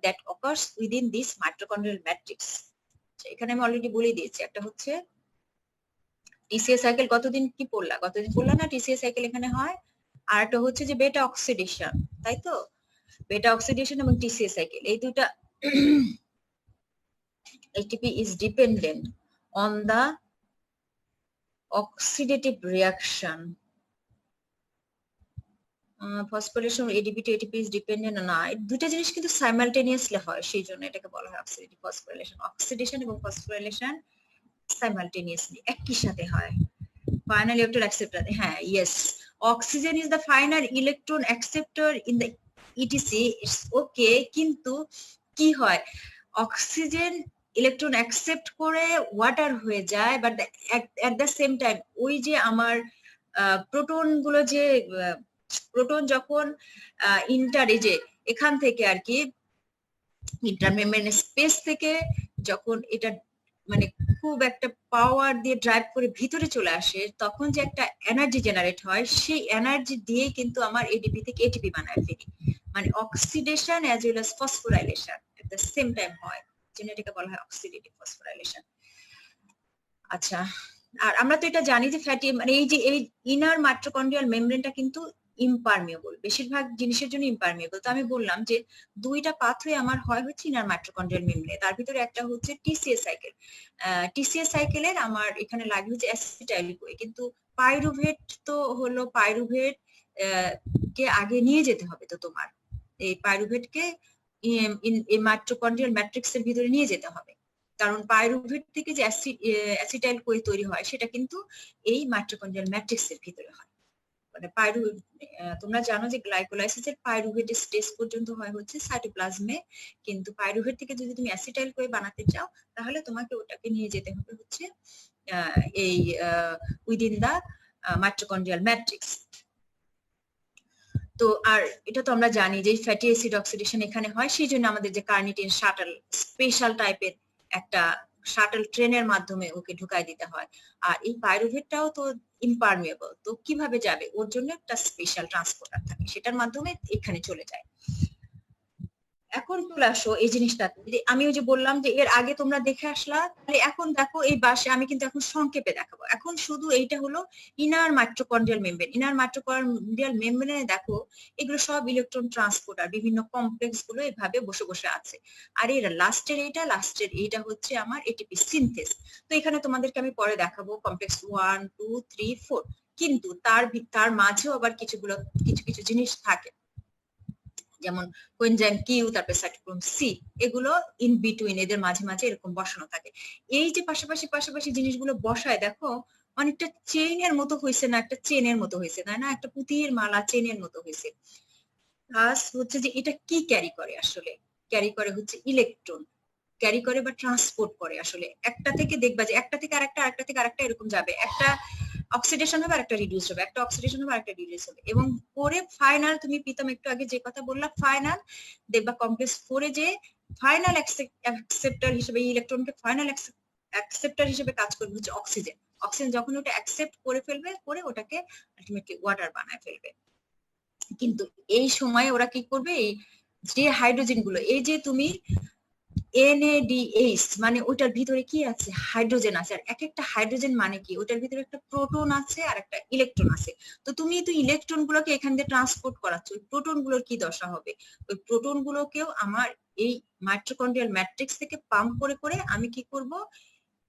that occurs within this mitochondrial matrix. এখানে আমি অলরেডি বলে দিয়েছি, একটা হচ্ছে টিসিএ সাইকেল, গতদিন পড়লা না টিসিএ সাইকেল এখানে হয়। আর একটা হচ্ছে যে বেটা অক্সিডেশন, তাই তো? বেটা অক্সিডেশন এবং টিসিএ সাইকেল, এই দুইটা ATP is dependent on the oxidative reaction. Phosphorylation ADP to ATP is dependent না, দুটো জিনিস কিন্তু সাইমালটেনিয়াসলি হয়, সেই জন্য এটাকে বলা হয় অক্সিডেটিভ ফসফোরিলেশন। অক্সিডেশন এবং ফসফোরিলেশন সাইমালটেনিয়াসলি একই সাথে হয়। ফাইনাল ইলেকট্রন অ্যাকসেপ্টর, হ্যাঁ yes, oxygen is the final electron acceptor in the etc, it's okay. কিন্তু কি হয়, অক্সিজেন ইলেকট্রন অ্যাকসেপ্ট করে ওয়াটার হয়ে যায়, but at the same time ওই যে আমার প্রোটন গুলো, যে প্রোটন যখন ইন্টারে যে এখান থেকে আর কি ইন্টারমেমব্রেন স্পেস থেকে যখন এটা মানে খুব একটা পাওয়ার দিয়ে ড্রাইভ করে ভিতরে চলে আসে, তখন যে একটা এনার্জি জেনারেট হয়, সেই এনার্জি দিয়ে কিন্তু আমার এডিপি থেকে এটিপি বানায় ফেলি। মানে oxidation as well as phosphorylation at the same time হয়, যেটা এটাকে বলা হয় অক্সিডেটিভ ফসফোরাইলেশন। আচ্ছা, আর আমরা তো এটা জানি যে ফ্যাটি মানে এই যে এই ইনার মাইটোকন্ড্রিয়াল মেমব্রেনটা কিন্তু ইম্পারমিয়েবল, বেশিরভাগ জিনিসের জন্য ইম্পারমিয়েবল। তো আমি বললাম যে দুইটা পাথওয়ে আমার হয় হচ্ছে ইনার মাইটোকন্ড্রিয়াল মেমব্রেন, তার ভিতরে একটা হচ্ছে টিসিএ সাইকেল। টিসিএ সাইকেলের আমার এখানে লাগে হচ্ছে অ্যাসিটাইল কোয়ে, কিন্তু পাইরুভেট তো হলো পাইরুভেট কে আগে নিয়ে যেতে হবে, তো তোমার এই পাইরুভেটকে এই মাইটোকন্ড্রিয়াল ম্যাট্রিক্সের ভিতরে নিয়ে যেতে হবে, কারণ পাইরুভেট থেকে যে অ্যাসিটাইল কোয়ে তৈরি হয় সেটা কিন্তু এই মাইটোকন্ড্রিয়াল ম্যাট্রিক্সের ভিতরে হয়। মানে তোমরা জানো যে গ্লাইকোলাইসিসের পাইরুভেট স্টেজ পর্যন্ত হয় হচ্ছে সাইটোপ্লাজমে, কিন্তু পাইরুভেট থেকে যদি তুমি অ্যাসিটাইল কোয়ে বানাতে চাও, তাহলে তোমাকে ওটাকে নিয়ে যেতে হবে হচ্ছে এই উইদিন দা মাইটোকন্ড্রিয়াল ম্যাট্রিক্স। তো আর এটা তো আমরা জানি যে ফ্যাটি অ্যাসিড অক্সিডেশন এখানে হয়, সেই জন্য আমাদের যে কার্নিটিন শাটল স্পেশাল টাইপের একটা শাটল ট্রেনের মাধ্যমে ওকে ঢুকাই দিতে হয়। আর এই পাইরুভেটটাও তো ইম্পারমিয়েবল, তো কিভাবে যাবে? ওর জন্য একটা স্পেশাল ট্রান্সপোর্টার থাকে, সেটার মাধ্যমে এখানে চলে যায়। এখন চলে আসো এই জিনিসটাতে, যে আমি ওই যে বললাম যে এর আগে তোমরা দেখে আসলা, তাহলে এখন দেখো এই বাসে আমি কিন্তু এখন সংক্ষেপে দেখাবো। এখন শুধু এইটা হলো inner mitochondrial membrane. Inner mitochondrial মেমব্রেনে দেখো এগুলো সব ইলেকট্রন ট্রান্সপোর্টার, বিভিন্ন কমপ্লেক্স গুলো এভাবে বসে বসে আছে। আর এর লাস্টের এইটা হচ্ছে আমার এটিপি সিনথেস। তো এখানে তোমাদেরকে আমি পরে দেখাবো কমপ্লেক্স 1 2 3 4, কিন্তু তার মাঝেও আবার কিছু কিছু জিনিস থাকে, যেমন কোয়েনজাইম কিউ, তারপর সাইটোক্রোম সি, এগুলো ইন বিটুইন, এদের মাঝে মাঝে এরকম বসানো থাকে। এই যে পাশাপাশি জিনিসগুলো বসায় দেখো অনেকটা চেইনের মতো হয়েছে না, একটা চেনের মতো হয়েছে, তাই না? একটা পুঁতির মালা চেনের মতো হয়েছে। প্লাস হচ্ছে যে এটা কি ক্যারি করে, আসলে ক্যারি করে হচ্ছে ইলেকট্রন, ক্যারি করে বা ট্রান্সপোর্ট করে। আসলে একটা থেকে দেখবা যে একটা থেকে আরেকটা এরকম যাবে, একটা অক্সিডেশন হবে আর একটা রিডিউস হবে, একটা অক্সিডেশন হবে আর একটা রিডিউস হবে, এবং পরে ফাইনাল, তুমি প্রীতম একটু আগে যে কথা বললা, ফাইনাল দেখবা কমপ্লেক্স 4 এ যে ফাইনাল অ্যাকসেপ্টর হিসেবে, ইলেকট্রনকে ফাইনাল অ্যাকসেপ্টর হিসেবে কাজ করবে হচ্ছে অক্সিজেন। অক্সিজেন যখন ওটা অ্যাকসেপ্ট করে ফেলবে, করে ওটাকে আলটিমেটলি ওয়াটার বানায় ফেলবে। কিন্তু এই সময় ওরা কি করবে, এই যে হাইড্রোজেন গুলো, এই যে তুমি NADH মানে ওটার ভিতরে কি আছে, হাইড্রোজেন আছে। আর এক একটা হাইড্রোজেন মানে কি, ওটার ভিতরে একটা প্রোটন আছে আর একটা ইলেকট্রন আছে। তো তুমি তো ইলেকট্রন গুলোকে এখান দিয়ে ট্রান্সপোর্ট করাচ্ছ, ওই প্রোটন গুলোর কি দশা হবে? ওই প্রোটন গুলোকেও আমার এই মাইটোকন্ড্রিয়াল ম্যাট্রিক্স থেকে পাম্প করে করে আমি কি করব,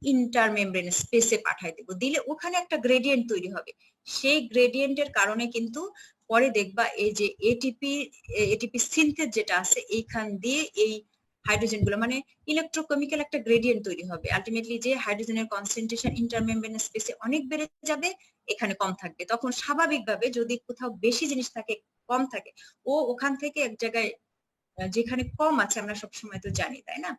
ইন্টারমেমব্রেন স্পেসে পাঠাই দেবো। দিলে ওখানে একটা গ্রেডিয়েন্ট তৈরি হবে। সেই গ্রেডিয়েন্টের কারণে কিন্তু পরে দেখবা এই যে এটিপি সিনথেস যেটা আছে, এইখান দিয়ে এই হাইড্রোজেন গুলো মানে ইলেকট্রোকেমিক্যাল একটা গ্রেডিয়েন্ট তৈরি হবে। আলটিমেটলি যে হাইড্রোজেনের কনসেন্ট্রেশন ইন্টারমেমব্রেন স্পেসে অনেক বেড়ে যাবে, এখানে কম থাকবে। তখন স্বাভাবিকভাবে যদি কোথাও বেশি জিনিস থাকে, কম থাকে, ও ওখান থেকে এক জায়গায়, যেখানে কম আছে, আমরা সবসময় তো জানি তাই না,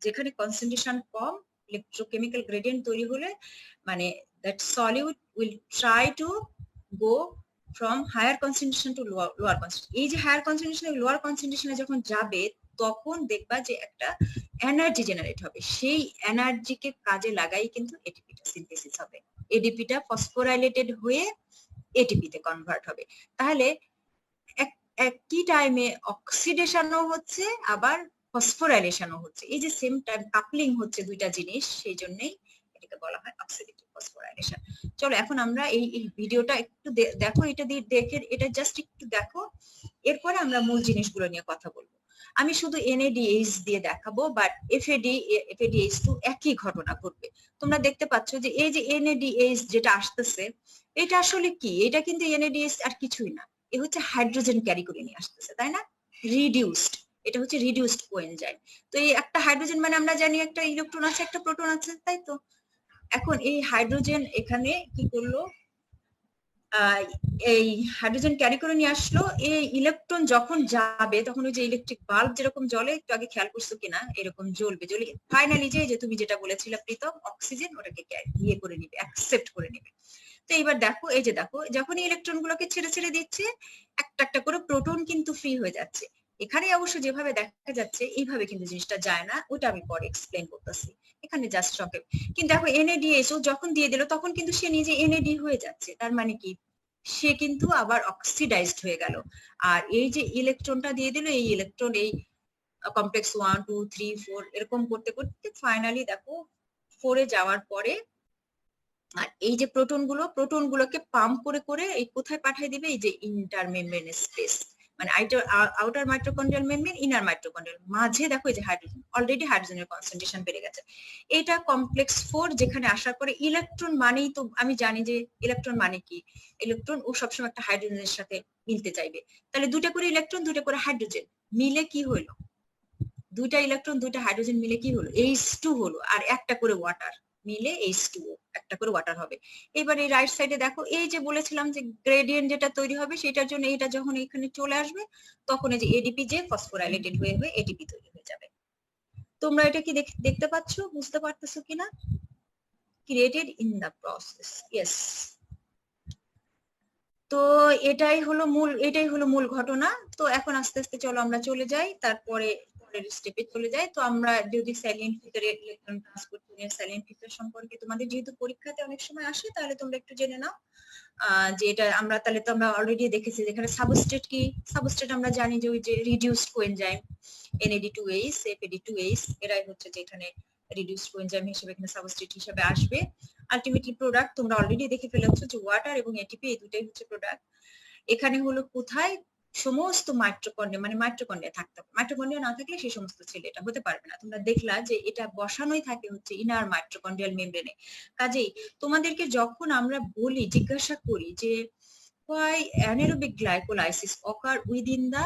যেখানে কনসেন্ট্রেশন কম, ইলেকট্রোকেমিক্যাল গ্রেডিয়েন্ট তৈরি হলে মানে that solute will try to go from higher concentration to lower concentration। এই যে হায়ার কনসেন্ট্রেশন লোয়ার কনসেন্ট্রেশনে যখন যাবে, তখন দেখবা যে একটা এনার্জি জেনারেট হবে। সেই এনার্জিকে কাজে লাগাই কিন্তু এটিপিটা সিনথেসিস হবে। এডিপিটা ফসফোরাইলেটেড হয়ে এটিপিতে কনভার্ট হবে। তাহলে একই টাইমে অক্সিডেশনও হচ্ছে, আবার ফসফোরাইলেশনও হচ্ছে। এই যে সেম টাইম কাপলিং হচ্ছে দুইটা জিনিস, সেই জন্যই এটাকে বলা হয় অক্সিডেটিভ ফসফোরাইলেশন। চলো এখন আমরা এই ভিডিওটা একটু দেখো, এটা দিয়ে দেখে, এটা জাস্ট একটু দেখো, এরপরে আমরা মূল জিনিসগুলো নিয়ে কথা বলবো। আমি শুধু NADH দিয়ে দেখাবো, বাট FADH2 একই ঘটনা ঘটবে। তোমরা দেখতে পাচ্ছ যে এই যে NADH যেটা আসতেছে, এটা আসলে কি? এটা কিন্তু NADH আর কিছুই না, এ হচ্ছে হাইড্রোজেন ক্যারি করে নিয়ে আসতেছে, তাই না? রিডিউসড, এটা হচ্ছে রিডিউসড কোএনজাইম। তো এই একটা হাইড্রোজেন মানে আমরা জানি একটা ইলেকট্রন আছে, একটা প্রোটন আছে, তাই তো? এখন এই হাইড্রোজেন এখানে কি করলো, এই হাইড্রোজেন ক্যারি করে নিয়ে আসলো। এই ইলেকট্রন যখন যাবে, তখন ওই যে ইলেকট্রিক বাল্ব যেরকম জ্বলে, একটু আগে খেয়াল করছো কিনা, এরকম জ্বলবে, জ্বলে ফাইনালি যে তুমি যেটা বলেছিলে প্রীতম, অক্সিজেন ওটাকে ইয়ে করে নিবে, অ্যাকসেপ্ট করে নিবে। তো এবার দেখো, এই যে দেখো, যখন ইলেকট্রন গুলোকে ছেড়ে ছেড়ে দিচ্ছে, একটা একটা করে প্রোটন কিন্তু ফ্রি হয়ে যাচ্ছে। এখানে অবশ্য যেভাবে দেখা যাচ্ছে এইভাবে কিন্তু জিনিসটা যায় না, ওটা আমি পরে এক্সপ্লেন করতেছি, এখানে জাস্ট সংক্ষেপ। কিন্তু দেখো NADH ও যখন দিয়ে দিল, তখন কিন্তু সে নিজে NAD হয়ে যাচ্ছে। তার মানে কি, সে কিন্তু আবার অক্সিডাইজড হয়ে গেল। আর এই যে ইলেকট্রনটা দিয়ে দিল, এই ইলেকট্রন এই কমপ্লেক্স 1 2 3 4 এরকম করতে করতে ফাইনালি দেখো 4 এ যাওয়ার পরে, আর এই যে প্রোটন গুলোকে পাম্প করে করে এই কোথায় পাঠিয়ে দিবে, এই যে ইন্টারমেমব্রেন স্পেস, মানে outer mitochondrial membrane, inner mitochondrial, মাঝে দেখো এই যে হাইড্রোজেন, অলরেডি হাইড্রোজেনের কনসেন্ট্রেশন বেড়ে গেছে। এটা কমপ্লেক্স 4 যেখানে আসার পরে ইলেকট্রন মানেই তো আমি জানি যে ইলেকট্রন মানে কি, ইলেকট্রন ও সবসময় একটা হাইড্রোজেনের সাথে মিলতে চাইবে। তাহলে দুইটা করে ইলেকট্রন, দুইটা করে হাইড্রোজেন মিলে কি হলো, দুইটা ইলেকট্রন দুইটা হাইড্রোজেন মিলে কি হলো, H2 হলো। আর একটা করে ওয়াটার মিলে H2O, একটা করে ওয়াটার হবে। এবার এই রাইট সাইডে দেখো, এই যে বলেছিলাম যে গ্রেডিয়েন্ট যেটা তৈরি হবে, সেটার জন্য এটা যখন এখানে চলে আসবে, তখন এই যে এডিপি যে ফসফোরাইলেটেড হয়ে হয়ে এটিপি তৈরি হয়ে যাবে। তোমরা এটা কি দেখতে পাচ্ছ, বুঝতে পারতেছো কিনা? Created in the process, yes. তো এটাই হলো মূল ঘটনা। তো এখন আস্তে আস্তে চলো আমরা চলে যাই, তারপরে পরের স্টেপে চলে যাই। তো আমরা যদি স্যালিন ফিল্টারের ইলেকট্রন ট্রান্সপোর্ট স্যালিন ফিল্টার সম্পর্কে তোমাদের যেহেতু পরীক্ষাতে অনেক সময় আসে, তাহলে তোমরা একটু জেনে নাও। যে এটা আমরা তাহলে তো আমরা অলরেডি দেখেছি যেখানে সাবস্ট্রেট কি, সাবস্ট্রেট আমরা জানি যে ওই যে রিডিউসড কোএনজাইম NAD2ACE FAD2ACE এরাই হচ্ছে যে এখানে রিডিউসড কোএনজাইম হিসেবে এখানে সাবস্ট্রেট হিসেবে আসবে। আলটিমেটলি প্রোডাক্ট তোমরা অলরেডি দেখে ফেলেছো যে ওয়াটার এবং এটিপি এই দুটাই হচ্ছে প্রোডাক্ট। এখানে হলো কোথায় সমস্ত মাইটোকন্ড্রিয়া মানে মাইটোকন্ড্রিয়া থাকতে হবে, মাইটোকন্ড্রিয়া না থাকলে সেই সমস্ত ছেলে এটা হতে পারবে না। তোমরা দেখলা যে এটা বসানোই থাকে হচ্ছে ইনার মাইটোকন্ড্রিয়াল মেমব্রেনে। কাজেই তোমাদেরকে যখন আমরা বলি জিজ্ঞাসা করি যে why anaerobic glycolysis occur within the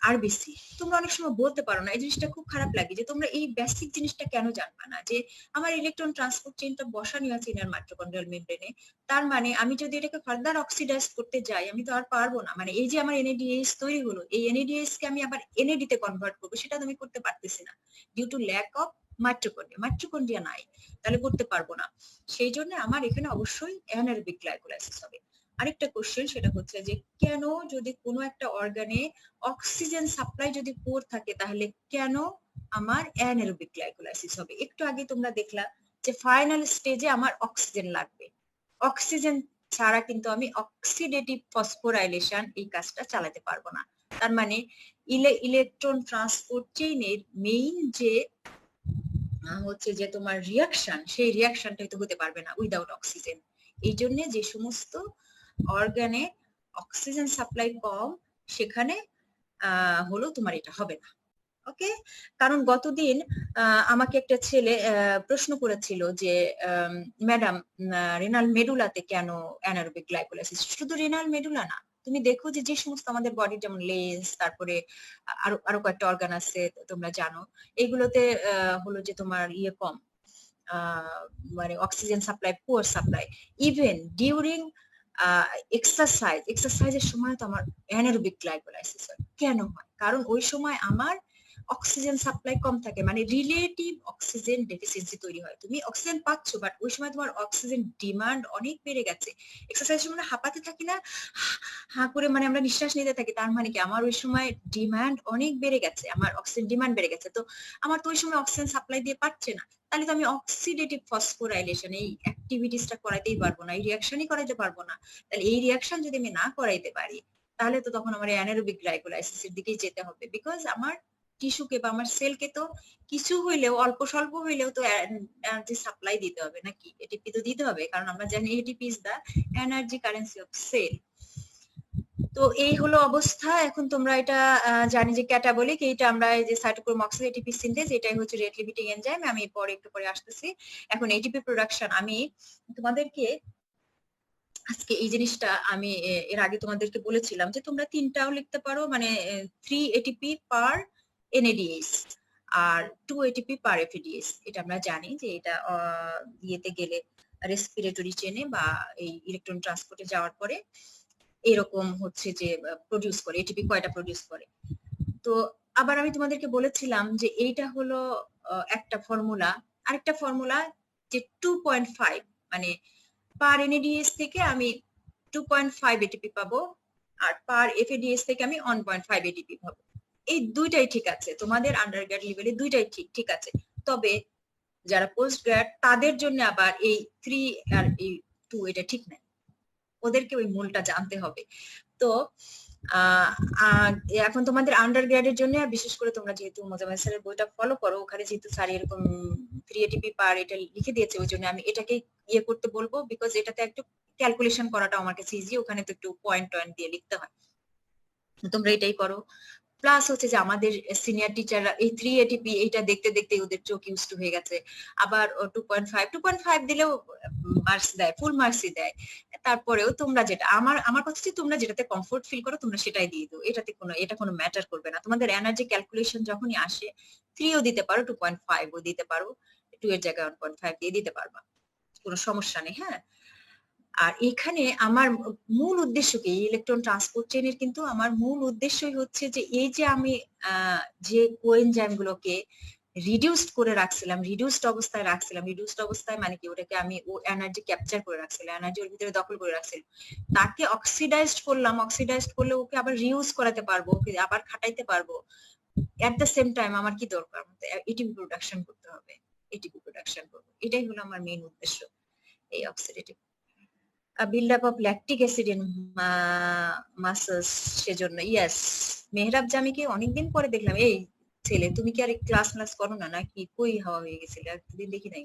RBC, তোমরা অনেক সময় বলতে পারো না। এই জিনিসটা খুব খারাপ লাগে যে তোমরা এই বেসিক জিনিসটা কেন জানবা না যে আমার ইলেকট্রন ট্রান্সপোর্ট চেইনটা বসানো আছে ইনার মাইটোকন্ড্রিয়াল মেমব্রেনে, তার মানে আমি যদি এটাকে ফার্দার অক্সিডাইজ করতে যাই আমি তো আর পারবো না। মানে এই যে আমার NADH তৈরি হলো, এই NADH কে আমি আবার NAD তে কনভার্ট করবো, সেটা তো আমি করতে পারতেছি না due to lack of mitochondria. Mitochondria নাই, তাহলে করতে পারবো না। সেই জন্য আমার এখানে অবশ্যই অ্যানারোবিক গ্লাইকোলাইসিস হবে। আরেকটা কোশ্চেন সেটা হচ্ছে যে কেন যদি কোনো একটা অর্গানে অক্সিজেন সাপ্লাই যদি পোর থাকে তাহলে কেন আমার অ্যানারোবিক গ্লাইকোলাইসিস হবে? একটু আগে তোমরা দেখলা যে ফাইনাল স্টেজে আমার অক্সিজেন লাগবে, অক্সিজেন ছাড়া কিন্তু আমি অক্সিডেটিভ ফসফোরাইলেশন এই কাজটা চালাতে পারবো না। তার মানে ইলেকট্রন ট্রান্সপোর্ট চেইনের মেইন যে হচ্ছে যে তোমার রিয়াকশন, সেই রিয়াকশনটা তো হতে পারবে না উইদাউট অক্সিজেন। এই জন্য যে সমস্ত অর্গানে অক্সিজেন সাপ্লাই কম সেখানে হলো তোমার এটা হবে না। ওকে, কারণ গতদিন আমাকে একটা ছেলে প্রশ্ন করেছিল যে ম্যাডাম রেনাল মেডুলাতে কেন অ্যানারোবিক গ্লাইকোলাইসিস? শুধু রেনাল মেডুলা না, তুমি দেখো যে যে সমস্ত আমাদের বডির যেমন লেন্স, তারপরে আরো আরো কয়েকটা অর্গান আছে তোমরা জানো, এগুলোতে হলো যে তোমার ইয়ে কম, মানে oxygen supply poor supply. Even during এক্সারসাইজের সময় তো আমার অ্যানারোবিক গ্লাইকোলাইসিস হয়। কেন হয়? কারণ ওই সময় আমার অক্সিজেন সাপ্লাই কম থাকে, মানে রিলেটিভ অক্সিজেন ডেফিসিয়েন্সি তৈরি হয়। তুমি অক্সিজেন পাচ্ছ বাট ওই সময় তোমার অক্সিজেন ডিমান্ড অনেক বেড়ে গেছে। এক্সারসাইজের সময় হাঁপাতে থাকি না, হা করে মানে আমরা নিঃশ্বাস নিতে থাকি, তার মানে কি আমার ওই সময় ডিমান্ড অনেক বেড়ে গেছে, আমার অক্সিজেন ডিমান্ড বেড়ে গেছে। তো আমার তো ওই সময় অক্সিজেন সাপ্লাই দিয়ে পাচ্ছে না, তাহলে তো আমি অক্সিডেটিভ ফসফোরাইলেশন এই অ্যাক্টিভিটিসটা করাইতেই পারবো না, এই রিয়াকশনই করাইতে পারবো না। তাহলে এই রিয়াকশন যদি আমি না করাইতে পারি তাহলে তো তখন আমার অ্যানারোবিক গ্লাইকোলাইসিসের দিকেই যেতে হবে। বিকজ আমার টিস্যুকে বা আমার সেলকে তো কিছু হইলেও অল্প স্বল্প হইলেও তো এনার্জি সাপ্লাই দিতে হবে নাকি, এটিপি তো দিতে হবে, কারণ আমরা জানি ATP is the energy currency of cell. তো এই হলো অবস্থা। এখন তোমরা এটা জানি যে ক্যাটাবলিক, এইটা আমরা এই যে সাইটোক্রোম অক্সিডেজ এটিপি সিনথেজ, এটাই হচ্ছে রেট লিমিটিং এনজাইম। আমি পরে একটু পরে আসতেছি। এখন এটিপি প্রোডাকশন আমি তোমাদেরকে আজকে এই জিনিসটা আমি এর আগে তোমাদেরকে বলেছিলাম যে তোমরা তিনটাও লিখতে পারো, মানে 3 এটিপি পার NADH আর 2 এটিপি পার FADH। এটা আমরা জানি যে এটা ইয়েতে গেলে রেসপিরেটরি চেনে বা এই ইলেকট্রন ট্রান্সপোর্টে যাওয়ার পরে এরকম হচ্ছে যে প্রডিউস করে, এটিপি কয়টা প্রডিউস করে। তো আবার আমি তোমাদেরকে বলেছিলাম যে এইটা হলো একটা ফর্মুলা। আরেকটা ফর্মুলা যে 2.5, মানে পার NADH থেকে আমি 2.5 এটিপি পাবো আর পার FADH থেকে আমি 1.5 এটিপি পাবো। এই দুইটাই ঠিক আছে, তোমাদের আন্ডারগ্রেড লেভেলে দুইটাই ঠিক আছে। তবে যারা পোস্ট গ্রাড তাদের জন্য আবার এই 3 আর এই 2 এটা ঠিক নাই, ওদেরকে ওই মূলটা জানতে হবে। তো এখন তোমাদের আন্ডার গ্রেডের জন্য, বিশেষ করে তোমরা যেহেতু মোজাম্মেল স্যারের বইটা ফলো করো, ওখানে যেহেতু স্যার এরকম 3 এটিপি পার এটা লিখে দিয়েছে, ওই জন্য আমি এটাকে ইয়ে করতে বলবো, বিকজ এটাতে একটু ক্যালকুলেশন করাটা আমার কাছে ইজি, ওখানে তো একটু পয়েন্ট দিয়ে লিখতে হয়। তোমরা এটাই করো। প্লাস হচ্ছে যে আমাদের সিনিয়র টিচাররা এই 3 এটিপি এইটা দেখতে দেখতে ওদের চোখ ইউজড হয়ে গেছে, আবার 2.5 দিলেও মার্কস দেয়, ফুল মার্কসই দেয়। তারপরেও তোমরা যেটা আমার কথা হচ্ছে তোমরা যেটাতে কমফোর্ট ফিল করো তোমরা সেটাই দিয়ে দাও, এটা কোনো ম্যাটার করবে না। তোমাদের এনার্জি ক্যালকুলেশন যখনই আসে 3ও দিতে পারো, 2.5ও দিতে পারো, 2 এর জায়গায় 1.5 দিয়ে দিতে পারবা, কোনো সমস্যা নেই। হ্যাঁ, আর এখানে আমার মূল উদ্দেশ্য কি, ইলেকট্রন ট্রান্সপোর্ট চেইনের কিন্তু আমার মূল উদ্দেশ্যই হচ্ছে যে এই যে আমি যে কোএনজাইম গুলোকে রিডিউসড করে রাখছিলাম, রিডিউসড অবস্থায় মানে কি, ওটাকে আমি ও এনার্জি ক্যাপচার করে রাখছিলাম, এনার্জি ওর ভিতরে দখল করে রাখছিলাম, তাকে অক্সিডাইজড করলাম, অক্সিডাইজড করলে ওকে আবার রিউজ করাতে পারবো, ওকে আবার খাটাইতে পারবো। এট দ্য সেম টাইম আমার কি দরকার, এটিপি প্রোডাকশন করতে হবে, এটিপি প্রোডাকশন করবো, এটাই হলো আমার মেইন উদ্দেশ্য এই oxidative. Build up of lactic acid in muscles, সেজন্য। ইয়েস, মেহরাব জামিকে অনেকদিন পরে দেখলাম। এই ছেলে, তুমি কি আর ক্লাস ক্লাস করো না নাকি? কই হাওয়া হয়ে গেছিল, একদিন দেখি নাই।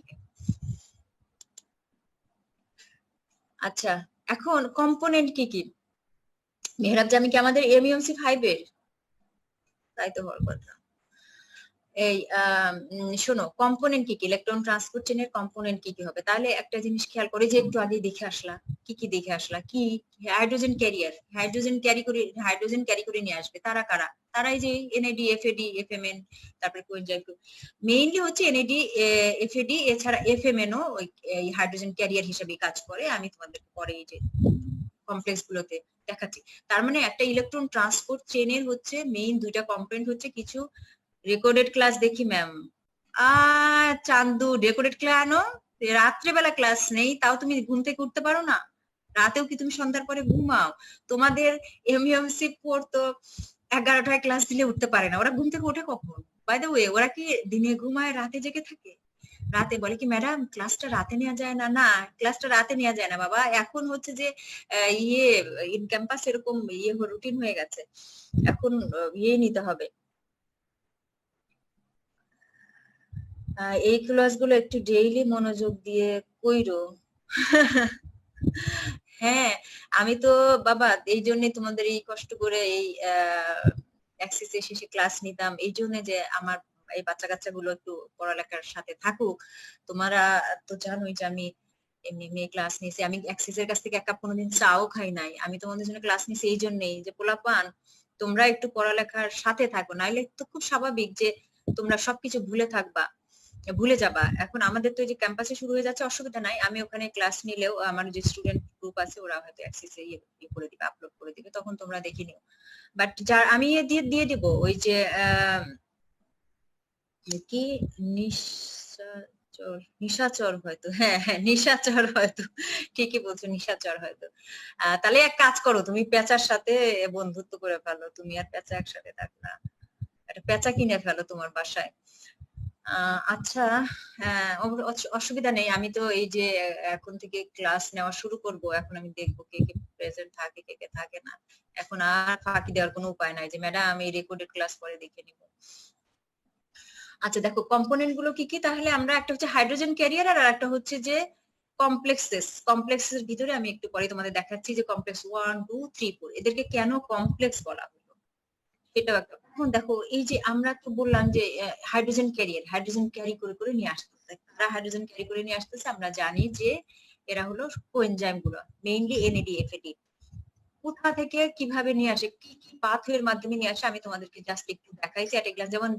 আচ্ছা, এখন কম্পোনেন্ট কি কি? মেহরাব জামি কি আমাদের এমইউসি 5 এর? তাই তো হওয়ার কথা। এই শোনো, কম্পোনেন্ট কি কি, ইলেকট্রন ট্রান্সপোর্ট চেনের কম্পোনেন্ট কি কি হবে? তাহলে একটা জিনিস খেয়াল করে, যে একটু আগে দেখে আসলা, কি কি দেখে আসলা? কি হাইড্রোজেন ক্যারিয়ার, হাইড্রোজেন ক্যারি করে নিয়ে আসবে। তারা কারা? তারাই যে এনএডি, এফএডি, এফএমএন, তারপরে কোয়েনজাইম। মেইনলি হচ্ছে এনএডি, এফএডি, এছাড়া এফএমএন ও ওই হাইড্রোজেন ক্যারিয়ার হিসেবে কাজ করে। আমি তোমাদেরকে পরে এই যে কমপ্লেক্স গুলোতে দেখাচ্ছি। তার মানে একটা ইলেকট্রন ট্রান্সপোর্ট চেনের হচ্ছে মেইন দুইটা কম্পোনেন্ট হচ্ছে কিছু রেকর্ডেড ক্লাস দেখি ম্যাম। চান্দু, রেকর্ডেড ক্লাস আনো। রাত্রেবেলা ক্লাস নেই, তাও তুমি ঘুম থেকে উঠতে পারো না? রাতেও কি তুমি সন্ধ্যার পরে ঘুমাও? তোমাদের এমইএমসি পড়তো 11টায় ক্লাস দিলে উঠতে পারে না, ওরা ঘুম থেকে ওঠে কখন? বাই দ্য ওয়ে, ওরা কি দিনে ঘুমায় রাতে জেগে থাকে? রাতে বলে কি ম্যাডাম ক্লাসটা রাতে নেওয়া যায় না? না, ক্লাসটা রাতে নেওয়া যায় না বাবা। এখন হচ্ছে যে ইয়ে ইন ক্যাম্পাস এরকম ইয়ে রুটিন হয়ে গেছে, এখন ইয়ে নিতে হবে। এই ক্লাসগুলো একটু ডেইলি মনোযোগ দিয়ে কইরো। হ্যাঁ, আমি তো বাবা এই জন্য তোমাদের এই কষ্ট করে এই অ্যাক্সেসে শেষে ক্লাস নিতাম, এই জন্য যে আমার এই বাচ্চা কাচ্চা গুলো একটু পড়ালেখার সাথে থাকুক। তোমরা তো জানোই যে আমি এমনি এমনি ক্লাস নিয়েছি, আমি অ্যাক্সেসের কাছ থেকে এক কাপ কোনোদিন চাও খাই নাই। আমি তোমাদের জন্য ক্লাস নিয়েছি এই জন্যই যে পোলাপান তোমরা একটু পড়ালেখার সাথে থাকো, নাইলে তো খুব স্বাভাবিক যে তোমরা সবকিছু ভুলে থাকবা, ভুলে যাবা। এখন আমাদের তো এই যে ক্যাম্পাসে শুরু হয়ে যাচ্ছে, অসুবিধা নাই, আমি ওখানে ক্লাস নিলেও আমার যে স্টুডেন্ট গ্রুপ আছে ওরা হয়তো অ্যাক্সেসে ইয়ে করে দিবে, আপলোড করে দিবে, তখন তোমরা দেখে নিও। বাট যার আমি দিয়ে দিয়ে দিব ওই যে কি নিশাচর হয়তো, হ্যাঁ হ্যাঁ নিশাচর হয়তো, ঠিকই বলছো, নিশাচর হয়তো। তাহলে এক কাজ করো, তুমি পেঁচার সাথে বন্ধুত্ব করে ফেলো, তুমি আর পেঁচা একসাথে থাকো না, একটা পেঁচা কিনে ফেলো তোমার বাসায়। আচ্ছা, হ্যাঁ অসুবিধা নেই। আমি তো এই যে এখন থেকে ক্লাস নেওয়া শুরু করব, এখন আমি দেখবো কে কে প্রেজেন্ট থাকে, কে কে থাকে না। এখন আর ফাঁকি দেওয়ার কোনো উপায় নাই যে ম্যাডাম আমি রেকর্ডেড ক্লাস পরে দেখে নিব। আচ্ছা দেখো, কম্পোনেন্ট গুলো কি কি তাহলে? আমরা একটা হচ্ছে হাইড্রোজেন ক্যারিয়ার, আর একটা হচ্ছে যে কমপ্লেক্সের ভিতরে আমি একটু পরে তোমাদের দেখাচ্ছি যে কমপ্লেক্স 1 2 3 4 এদেরকে কেন কমপ্লেক্স বলা হলো, সেটাও একটা। এখন দেখো এই যে আমরা তো বললাম যে হাইড্রোজেন ক্যারি করে করে নিয়ে আসতেছে, তারা হাইড্রোজেন ক্যারি করে নিয়ে আসতেছে। আমরা জানি যে এরা হলো কোএনজাইম গুলো, মেইনলি এনএডি, এফএডি। কোথা থেকে কিভাবে নিয়ে আসে, কি কি পাথওয়ের মাধ্যমে নিয়ে আসে, আমি তোমাদেরকে জাস্ট একটু দেখাইছি একটা গ্লাস। যেমন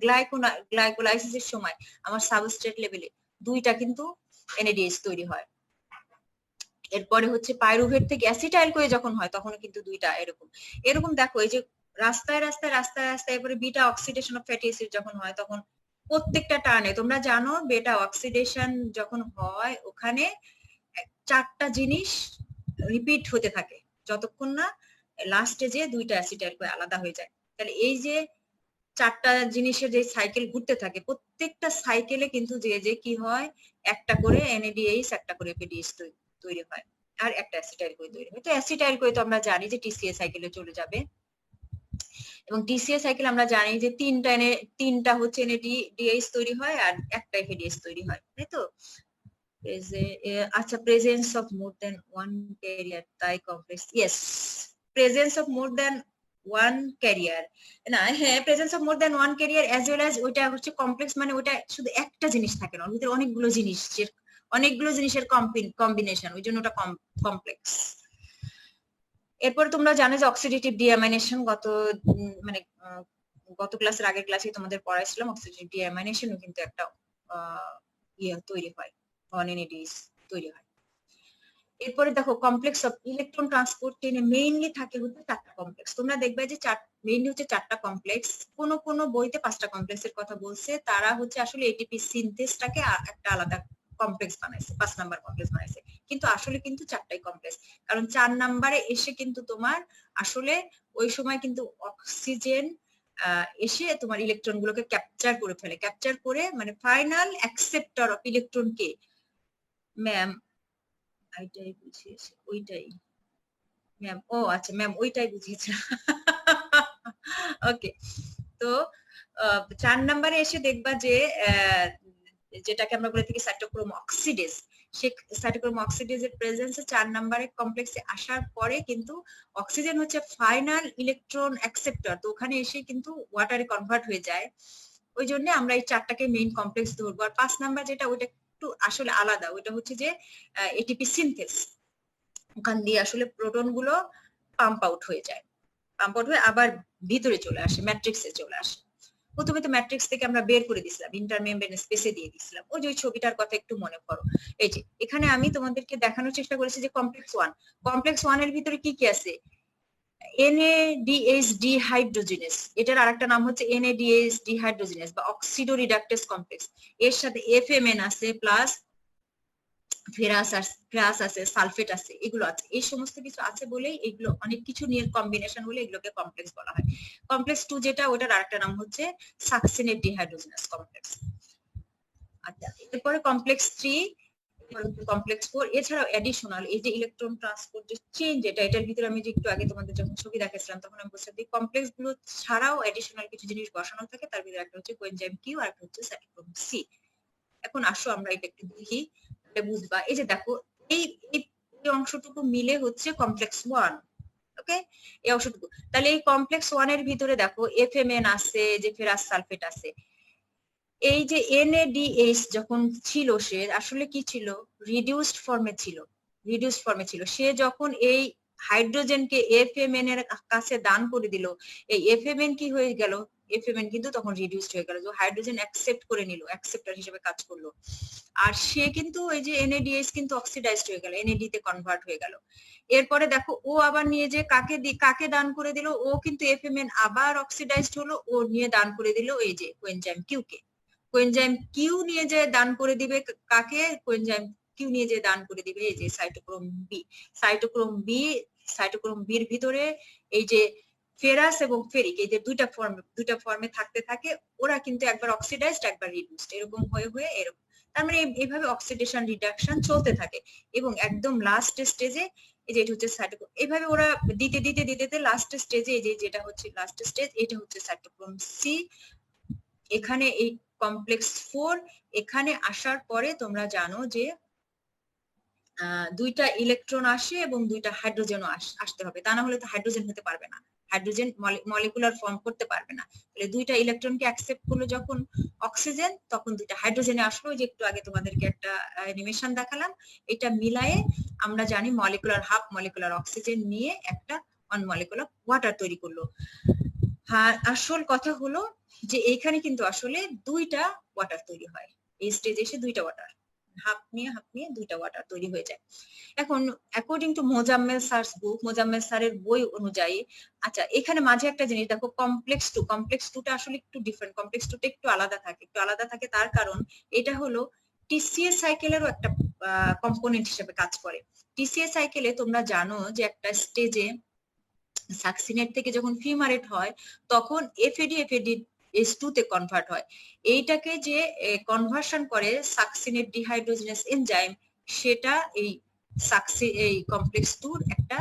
গ্লাইকোলাইসিসের সময় আমার সাবস্ট্রেট লেভেলে দুইটা কিন্তু এনএডিএইচ তৈরি হয়। এরপরে হচ্ছে পাইরুভেট থেকে অ্যাসিটাইল করে যখন হয় তখন কিন্তু দুইটা এরকম এরকম। দেখো এই যে রাস্তায় রাস্তায় রাস্তায় রাস্তায় এরপরে beta oxidation of fatty acid যখন হয় তখন প্রত্যেকটা টার্নে তোমরা জানো বেটা অক্সিডেশন যখন হয় ওখানে চারটা জিনিস রিপিট হতে থাকে যতক্ষণ না লাস্টে যে দুইটা অ্যাসিটাইল করে আলাদা হয়ে যায়। তাহলে এই যে চারটা জিনিসের যে সাইকেল ঘুরতে থাকে, প্রত্যেকটা সাইকেলে কিন্তু যে যে কি হয়, একটা করে এনএডিএইচ একটা করে এপিডিএইচ তৈরি হয়, আর একটা অ্যাসিটাইল করে তৈরি হয়। তো অ্যাসিটাইল করে তো আমরা জানি যে টিসিএ সাইকেলে চলে যাবে, এবং টিসিএ সাইকেল আমরা জানি যে তিনটা হচ্ছে এনএডিএইচ তৈরি হয় আর একটা এপিডিএইচ তৈরি হয়, তাই তো? আচ্ছা, presence of more than one carrier তাই complex. Yes, presence of more than one carrier, না হ্যাঁ presence of more than one carrier as well as ওইটা হচ্ছে কমপ্লেক্স, মানে ওইটা শুধু একটা জিনিস থাকে না, ওর ভিতরে অনেকগুলো জিনিসের কম্বিনেশন, ওই জন্য ওটা কমপ্লেক্স। এরপর তোমরা জানো যে অক্সিডেটিভ ডিঅ্যামাইনেশন, মানে গত ক্লাসের আগের ক্লাসে তোমাদের পড়াইছিলাম, অক্সিডেটিভ ডিঅ্যামাইনেশনও কিন্তু একটা ইয়ে তৈরি হয়, অনএনএডিএইচ তৈরি হয়। এরপরে দেখো কমপ্লেক্স অফ ইলেকট্রন ট্রান্সপোর্ট চেইনে মেইনলি থাকে হচ্ছে চারটা কমপ্লেক্স। তোমরা দেখবে যে মেইনলি হচ্ছে চারটা কমপ্লেক্স, কোন বইতে পাঁচটা কমপ্লেক্সের কথা বলছে, তারা হচ্ছে আসলে এটিপি সিনথেসটাকে একটা আলাদা কমপ্লেক্স বানাইছে, 5 নাম্বার কমপ্লেক্স বানাইছে, কিন্তু আসলে কিন্তু চারটাই কমপ্লেক্স। কারণ 4 নাম্বারে এসে কিন্তু তোমার আসলে ওই সময় কিন্তু অক্সিজেন এসে তোমার ইলেকট্রন গুলোকে ক্যাপচার করে ফেলে, ক্যাপচার করে মানে final acceptor of electron K ma'am? এইটাই বুঝিয়েছে, ওইটাই ম্যাম। ও আচ্ছা ম্যাম, ওইটাই বুঝিয়েছে। ওকে, তো 4 নম্বরে এসে দেখবা যে যেটাকে আমরা বলে থাকি সাইটোক্রোম অক্সিডেজ, সে সাইটোক্রোম অক্সিডেজের প্রেজেন্সে 4 নম্বরে কমপ্লেক্সে আসার পরে কিন্তু অক্সিজেন হচ্ছে ফাইনাল ইলেকট্রন অ্যাকসেপ্টর, তো ওখানে এসে কিন্তু ওয়াটারে কনভার্ট হয়ে যায়। ওই জন্য আমরা এই 4টাকে মেইন কমপ্লেক্স ধরবো। আর 5 নাম্বার যেটা, ওইটা একটু আসলে আলাদা, ওইটা হচ্ছে যে এটিপি সিনথেস, ওখান দিয়ে আসলে প্রোটন গুলো পাম্প আউট হয়ে যায়, পাম্প আউট হয়ে আবার ভিতরে চলে আসে, ম্যাট্রিক্সে চলে আসে। প্রথমে তো ম্যাট্রিক্স থেকে আমরা বের করে দিছিলাম, ইন্টারমেমব্রেন স্পেসে দিয়ে দিছিলাম। ওই যে ওই ছবিটার কথা একটু মনে করো। এই যে এখানে আমি তোমাদেরকে দেখানোর চেষ্টা করেছি যে কমপ্লেক্স 1, কমপ্লেক্স 1 এর ভিতরে কি কি আছে, NADH ডিহাইড্রোজেনেস, এটার আরেকটা নাম হচ্ছে NADH ডিহাইড্রোজেনেস বা অক্সিডো রিডাক্টেস কমপ্লেক্স। এর সাথে FMN আছে, প্লাস ফেরাস আছে, সালফেট আছে, এগুলো আছে। এই সমস্ত কিছু আছে বলেই এগুলো অনেক কিছু নিয়ে কম্বিনেশন হলে এগুলোকে কমপ্লেক্স বলা হয়। কমপ্লেক্স 2 যেটা, ওটার আরেকটা নাম হচ্ছে সাকসিনেট ডিহাইড্রোজেনাস কমপ্লেক্স। আচ্ছা, এরপরে কমপ্লেক্স 3, কমপ্লেক্স 4, এছাড়াও অ্যাডিশনাল এই যে ইলেকট্রন ট্রান্সপোর্ট যে চেঞ্জ, এটার ভিতরে আমি যে একটু আগে তোমাদের যখন ছবি দেখাচ্ছিলাম তখন আমি বলছিলাম যে কমপ্লেক্স গুলো ছাড়াও অ্যাডিশনাল কিছু জিনিস বসানো থাকে, তার ভিতরে একটা হচ্ছে কোএনজাইম কিউ আর একটা হচ্ছে সাইটোক্রোম সি। এখন আসো আমরা এটা একটু দেখি, বুঝবা। এই যে দেখো, এই অংশটুকু মিলে হচ্ছে কমপ্লেক্স 1। ওকে, এই অংশটুকু, তাহলে এই কমপ্লেক্স 1 এর ভিতরে দেখো FMN আছে, যে ফেরাস সালফেট আছে। এই যে NADH যখন ছিল, সে আসলে কি ছিল, রিডিউসড ফর্মে ছিল, রিডিউসড ফর্মে ছিল। সে যখন এই হাইড্রোজেনকে FMN এর কাছে দান করে দিল, এই FMN কি হয়ে গেল, FMN কিন্তু তখন রিডিউসড হয়ে গেল, যে হাইড্রোজেন অ্যাকসেপ্ট করে নিল, অ্যাকসেপ্টার হিসেবে কাজ করলো। আর সে কিন্তু এই যে NADH কিন্তু অক্সিডাইজড হয়ে গেল, NAD তে কনভার্ট হয়ে গেল। এরপরে দেখো ও আবার নিয়ে যে কাকে দান করে দিল, ও কিন্তু FMN আবার অক্সিডাইজড হলো, ও নিয়ে দান করে দিল এই যে কোএনজাইম কিউ কে। কোএনজাইম কিউ নিয়ে যে দান করে দিবে কাকে, কোএনজাইম কিউ নিয়ে যে দান করে দিবে এই যে cytochrome B. Cytochrome B, cytochrome বির ভিতরে এই যে ফেরাস এবং ফেরিক, এই যে দুইটা ফর্মে থাকতে থাকে, ওরা কিন্তু একবার অক্সিডাইজড একবার রিডিউসড, এরকম হয়ে হয়ে এরকম। তার মানে এইভাবে অক্সিডেশন রিডাকশন চলতে থাকে, এবং একদম লাস্ট স্টেজে এই যে এটা হচ্ছে সাইটোক্রোম, এইভাবে ওরা দিতে দিতে দিতে লাস্ট স্টেজে এই যে যেটা হচ্ছে লাস্ট স্টেজ, এটা হচ্ছে সাইটোক্রোম সি। এখানে এই কমপ্লেক্স 4 এখানে আসার পরে তোমরা জানো যে দুইটা ইলেকট্রন আসে এবং দুইটা হাইড্রোজেনও আসতে হবে, তা না হলে তো হাইড্রোজেন হতে পারবে না, হাইড্রোজেন মলিকুলার ফর্ম করতে পারবে না। তাহলে দুইটা ইলেকট্রনকে অ্যাকসেপ্ট করলো যখন অক্সিজেন, তখন দুইটা হাইড্রোজেনে আসলো, যে একটু আগে তোমাদেরকে একটা অ্যানিমেশন দেখালাম। এটা মিলায়ে আমরা জানি মলিকুলার হাফ মলিকুলার অক্সিজেন নিয়ে একটা অন মলিকুলার ওয়াটার তৈরি করলো। হ্যাঁ, আসল কথা হলো যে এইখানে কিন্তু আসলে দুইটা ওয়াটার তৈরি হয়, এই স্টেজে এসে দুইটা ওয়াটার, হাফ নিয়ে দুইটা ওয়াটার তৈরি হয়ে যায়। এখন অ্যাকর্ডিং টু মোজাম্মেল স্যারস বুক, মোজাম্মেল স্যারের বই অনুযায়ী, আচ্ছা এখানে মাঝে একটা জিনিস দেখো, কমপ্লেক্স 2, কমপ্লেক্স 2টা আসলে একটু ডিফারেন্ট, কমপ্লেক্স 2টা একটু আলাদা থাকে, তার কারণ এটা হলো TCA সাইকেলেরও একটা কম্পোনেন্ট হিসেবে কাজ করে। TCA সাইকেলে তোমরা জানো যে একটা স্টেজে সাকসিনেট থেকে যখন ফিউমারেট হয়, তখন FAD তে কনভার্ট হয়। এইটাকে যে কনভার্সন করে সাকসিনেট ডিহাইড্রোজেনেস এনজাইম, সেটা এই কমপ্লেক্স 2 একটা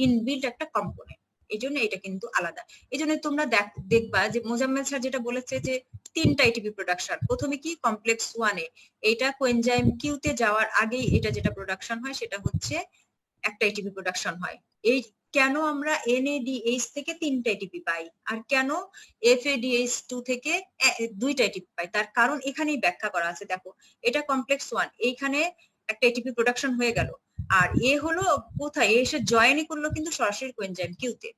ইনবিল্ট একটা কম্পোনেন্ট, এই জন্য এটা কিন্তু আলাদা। এই জন্য তোমরা দেখবা যে মোজাম্মেল স্যার যেটা বলেছে যে 3টা ATP প্রোডাকশন, প্রথমে কি কমপ্লেক্স 1 এ এটা কোএনজাইম কিউ তে যাওয়ার আগেই এটা যেটা প্রোডাকশন হয় সেটা হচ্ছে একটা ATP প্রোডাকশন হয়। এই কেন আমরা NADH থেকে 3টা ATP পাই, আর কেন FADH2 থেকে 2টা ATP পাই, তার কারণ এখানেই ব্যাখ্যা করা আছে। দেখো, এটা কমপ্লেক্স 1, এইখানে একটা ATP প্রোডাকশন হয়ে গেল, আর এ হলো কোথায়, এসে জয়েনই করলো কিন্তু সরাসরি কোএনজাইম কিউতে।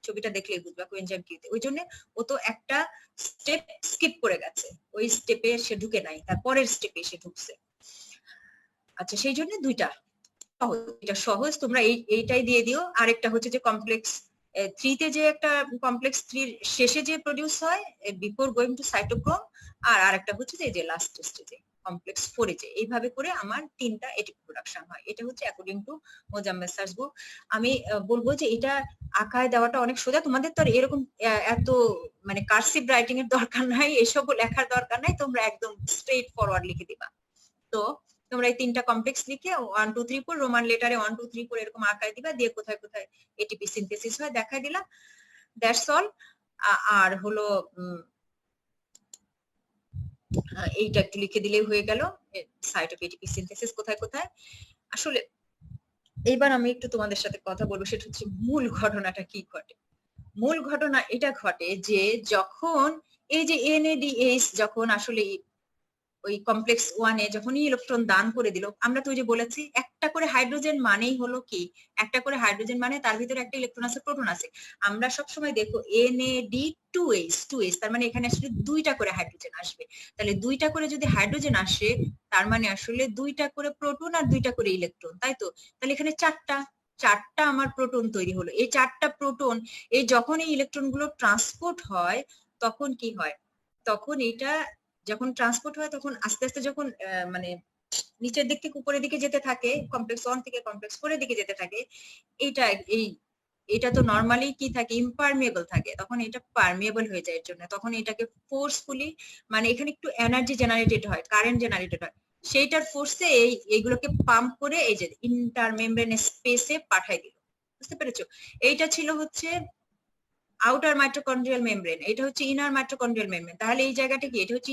ছবিটা দেখলেই বুঝবা, কোএনজাইম কিউতে। ওই জন্য ও তো একটা স্টেপ স্কিপ করে গেছে, ওই স্টেপে সে ঢুকে নাই, তারপরের স্টেপে সে ঢুকছে। আচ্ছা, সেই জন্য দুইটা এটা সহজ, তোমরা এইটাই দিয়ে দিও। আরেকটা হচ্ছে যে কমপ্লেক্স 3 তে যে একটা কমপ্লেক্স 3 শেষে যে প্রডিউস হয় বিফোর গোয়িং টু সাইটোক্রোম, আর আরেকটা হচ্ছে যে লাস্ট স্টেজে কমপ্লেক্স 4 এ যে এইভাবে করে আমার 3টা এটিপি প্রোডাকশন হয়। এটা হচ্ছে অ্যাকর্ডিং টু মোজাম্মেল স্যারস বুক। আমি বলবো যে এটা আঁকায় দেওয়াটা অনেক সোজা, তোমাদের তো এরকম এত মানে কার্সিভ রাইটিং এর দরকার নাই, এসব লেখার দরকার নাই, তোমরা একদম স্ট্রেট ফরওয়ার্ড লিখে দিবা। তো তোমরা এই 3টা কমপ্লেক্স লিখে 1 2 3 4 রোমান লেটারে 1 2 3 4 এরকম আঁকায় দিবা, দিয়ে কোথায় কোথায় এটিপি সিনথেসিস হয় দেখাই দিলাম, দ্যাটস অল। আর হলো এইটা একটু লিখে দিলেই হয়ে গেল, সাইট অফ এটিপি সিনথেসিস কোথায় কোথায়। আসলে এইবার আমি একটু তোমাদের সাথে কথা বলবো, সেটা হচ্ছে মূল ঘটনাটা কি ঘটে। মূল ঘটনা এটা ঘটে যে যখন এই যে NADH যখন আসলে ওই কমপ্লেক্স 1 এ যখনই ইলেকট্রন দান করে দিল, আমরা তো ওই যে বলেছি একটা করে হাইড্রোজেন মানেই হলো কি, একটা করে হাইড্রোজেন মানে তার ভিতরে একটা ইলেকট্রন আছে, প্রোটন আছে। আমরা সব সময় দেখো NAD2H, তার মানে এখানে আসলে 2টা করে হাইড্রোজেন আসবে। তাহলে 2টা করে যদি হাইড্রোজেন আসে, তার মানে আসলে 2টা করে প্রোটন আর 2টা করে ইলেকট্রন, তাই তো? তাহলে এখানে চারটা আমার প্রোটন তৈরি হলো। এই 4টা প্রোটন এই যখন এই ইলেকট্রন গুলো ট্রান্সপোর্ট হয় তখন কি হয়, তখন এটা যখন ট্রান্সপোর্ট হয় তখন আস্তে আস্তে যখন মানে নিচের দিক থেকে উপরের দিকে যেতে থাকে, কমপ্লেক্স 1 থেকে কমপ্লেক্স 4 এর দিকে যেতে থাকে, এটা তো নরমালি কি থাকে, ইম্পারমিয়েবল থাকে, তখন এটা পারমিয়েবল হয়ে যায়। এর জন্য তখন এটাকে ফোর্সফুলি, মানে এখানে একটু এনার্জি জেনারেটেড হয়, কারেন্ট জেনারেটেড হয়, সেইটার ফোর্সে এইগুলোকে পাম্প করে এই যে ইন্টারমেমব্রেন স্পেসে পাঠাই দিল। বুঝতে পেরেছো? এইটা ছিল হচ্ছে আউটার মাইটোকন্ড্রিয়াল মেমব্রেন, এটা হচ্ছে ইনার মাইটোকন্ড্রিয়াল মেমব্রেন। তাহলে এই জায়গাটা কি, এটা হচ্ছে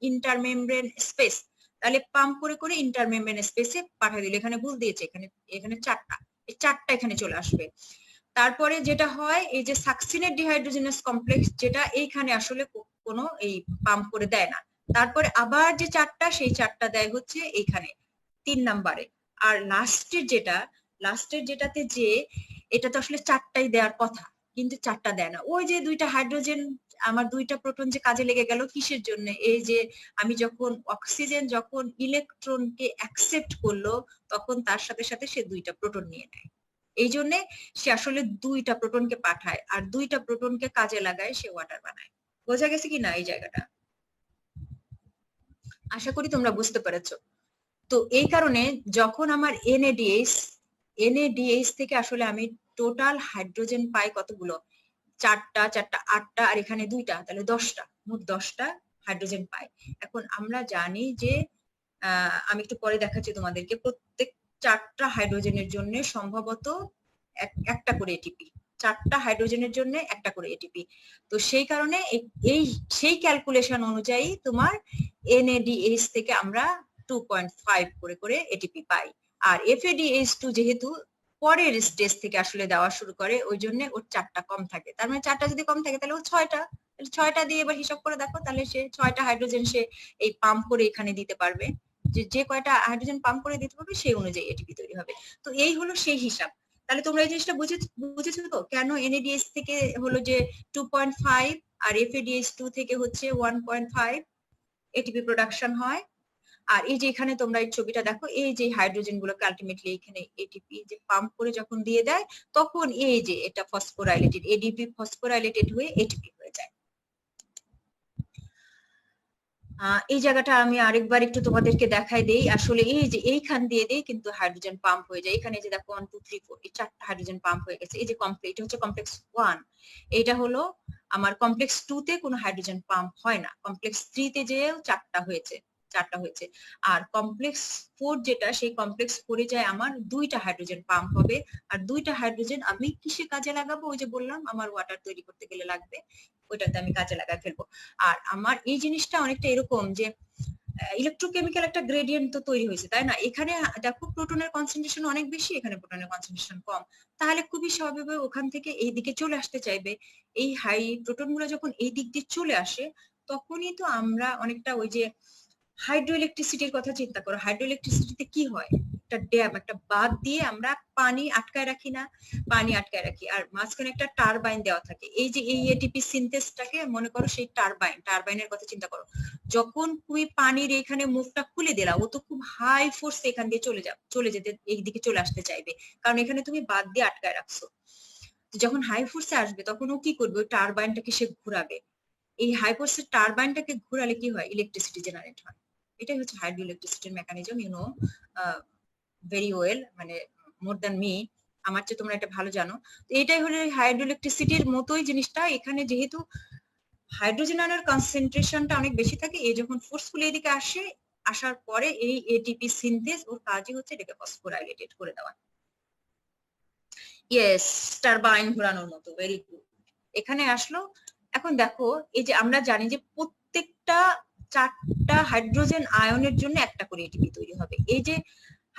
ইন্টারমেমব্রেন স্পেস। তাহলে পাম্প করে করে ইন্টারমেমব্রেন স্পেসে পাঠিয়ে দিল। এখানে ভুল দিয়েছে, এখানে 4টা, এই 4টা এখানে চলে আসবে। তারপরে যেটা হয়, এই যে সাকসিনেট ডিহাইড্রোজেনাস কমপ্লেক্স, যেটা এইখানে আসলে কোনো এই পাম্প করে দেয় না। তারপরে আবার যে 4টা, সেই 4টা দেয় হচ্ছে এইখানে 3 নাম্বারে। আর লাস্টের যেটাতে যে এটা তো আসলে 4টাই দেওয়ার কথা, কিন্তু 4টা দেয় না। ওই যে 2টা হাইড্রোজেন, আমার 2টা প্রোটন যে কাজে লেগে গেল কিসের জন্য, এই যে আমি যখন অক্সিজেন যখন ইলেকট্রনকে অ্যাকসেপ্ট করলো, তখন তার সাথে সাথে সে 2টা প্রোটন নিয়ে নেয়। এই জন্য সে আসলে 2টা প্রোটনকে পাঠায়, আর 2টা প্রোটনকে কাজে লাগায় সে ওয়াটার বানায়। বোঝা গেছে কি না এই জায়গাটা? আশা করি তোমরা বুঝতে পেরেছো। তো এই কারণে যখন আমার NADH থেকে আসলে আমি টোটাল হাইড্রোজেন পাই কতগুলো, 4টা 8টা, আর এখানে 2টা, তাহলে 10টা, মোট 10টা হাইড্রোজেন পাই। এখন আমরা জানি যে আমি একটু পরে দেখাচ্ছি তোমাদেরকে, প্রত্যেক 4টা হাইড্রোজেনের জন্য সম্ভবত একটা করে এটিপি, 4টা হাইড্রোজেনের জন্য একটা করে এটিপি। তো সেই কারণে সেই ক্যালকুলেশন অনুযায়ী তোমার NADH থেকে আমরা 2.5 করে করে এটিপি পাই। আর FADH2 যেহেতু পরের স্টেজ থেকে আসলে দেওয়া শুরু করে, ওই জন্য ওর 4টা কম থাকে। তার মানে 4টা যদি কম থাকে তাহলে ও 6টা, 6টা দিয়ে এবার হিসাব করে দেখো, তাহলে সে 6টা হাইড্রোজেন সে এই পাম্প করে এখানে দিতে পারবে। যে কয়টা হাইড্রোজেন পাম্প করে দিতে পারবে সেই অনুযায়ী এটিপি তৈরি হবে। তো এই হলো সেই হিসাব। তাহলে তোমরা এই জিনিসটা বুঝেছো তো, কেন NADH থেকে হলো যে 2.5 আর FADH2 থেকে হচ্ছে 1.5 এটিপি প্রোডাকশন হয়। আর এই যে এখানে তোমরা এই ছবিটা দেখো, এই যে হাইড্রোজেন গুলোকে আলটিমেটলি এখানে এটিপি যে পাম্প করে যখন দিয়ে দেয়, তখন এই যে এটা ফসফোরাইলেটেড, ADP ফসফোরাইলেটেড হয়ে এটিপি হয়ে যায়। এই জায়গাটা আমি আরেকবার একটু তোমাদেরকে দেখাই দেই। আসলে এই যে এইখান দিয়ে কিন্তু হাইড্রোজেন পাম্প হয়ে যায়। এখানে যে দেখো 1 2 3 4 এই 4টা হাইড্রোজেন পাম্প হয়ে গেছে। এই যে এটা হচ্ছে কমপ্লেক্স 1, এটা হলো আমার কমপ্লেক্স 2 তে কোনো হাইড্রোজেন পাম্প হয় না, কমপ্লেক্স 3 তে যেও 4টা হয়েছে। আর কমপ্লেক্স 4 যেটা, সেই কমপ্লেক্স 4 এ যায় আমার 2টা হাইড্রোজেন পাম্প হবে। আর 2টা হাইড্রোজেন আমি কিসে কাজে লাগাবো, ওই যে বললাম আমার ওয়াটার তৈরি করতে গেলে লাগবে, ওইটাতে আমি কাজে লাগাই ফেলবো। আর আমার এই জিনিসটা অনেকটা এরকম যে ইলেকট্রোকেমিক্যাল একটা গ্রেডিয়েন্ট তো তৈরি হয়েছে, তাই না? এখানে দেখো প্রোটনের কনসেন্ট্রেশন অনেক বেশি, এখানে প্রোটনের কনসেন্ট্রেশন কম, তাহলে খুবই স্বাভাবিকভাবে ওখান থেকে এই দিকে চলে আসতে চাইবে। এই হাই প্রোটন গুলো যখন এই দিক দিয়ে চলে আসে, তখনই তো আমরা অনেকটা ওই যে হাইড্রো ইলেকট্রিসিটির কথা চিন্তা করো। হাইড্রো ইলেকট্রিসিটিতে কি হয়, একটা ড্যাম, একটা বাঁধ দিয়ে আমরা পানি আটকায় রাখি না, পানি আটকায় রাখি, আর মাঝখানে একটা টারবাইন দেওয়া থাকে। এই যে এই এটিপি সিনথেসটাকে মনে করো সেই টারবাইনের কথা চিন্তা করো। যখন তুমি পানির এখানে মুখটা খুলে দিলা, ও তো খুব হাই ফোর্স এখান দিয়ে চলে যেতে এই দিকে চলে আসতে চাইবে, কারণ এখানে তুমি বাঁধ দিয়ে আটকায় রাখছো। যখন হাই ফোর্সে আসবে তখন ও কি করবে, ওই টারবাইনটাকে সে ঘুরাবে। এই হাই ফোর্সের টারবাইনটাকে ঘুরালে কি হয়, ইলেকট্রিসিটি জেনারেট হয়। এটাই হচ্ছে হাইড্রো ইলেকট্রিসিটির mechanism. You know very well, মানে মোর দ্যান মি, আমার চেয়ে তোমরা এটা ভালো জানো। তো এটাই হলো হাইড্রো ইলেকট্রিসিটির মতোই জিনিসটা। এখানে যেহেতু হাইড্রোজেন আয়নের কনসেন্ট্রেশনটা অনেক বেশি থাকে, এই যখন ফোর্সফুলি এদিকে আসে, আসার পরে এই এটিপি সিনথেস ওর কাজই হচ্ছে এটাকে ফসফোরাইলেটেড করে দেওয়া। ইয়েস, টারবাইন ঘোরানোর মতো, ভেরি গুড। এখানে আসলো। এখন দেখো, এই যে আমরা জানি যে প্রত্যেকটা 4টা হাইড্রোজেন আয়নের জন্য একটা করে এটিপি তৈরি হবে। এই যে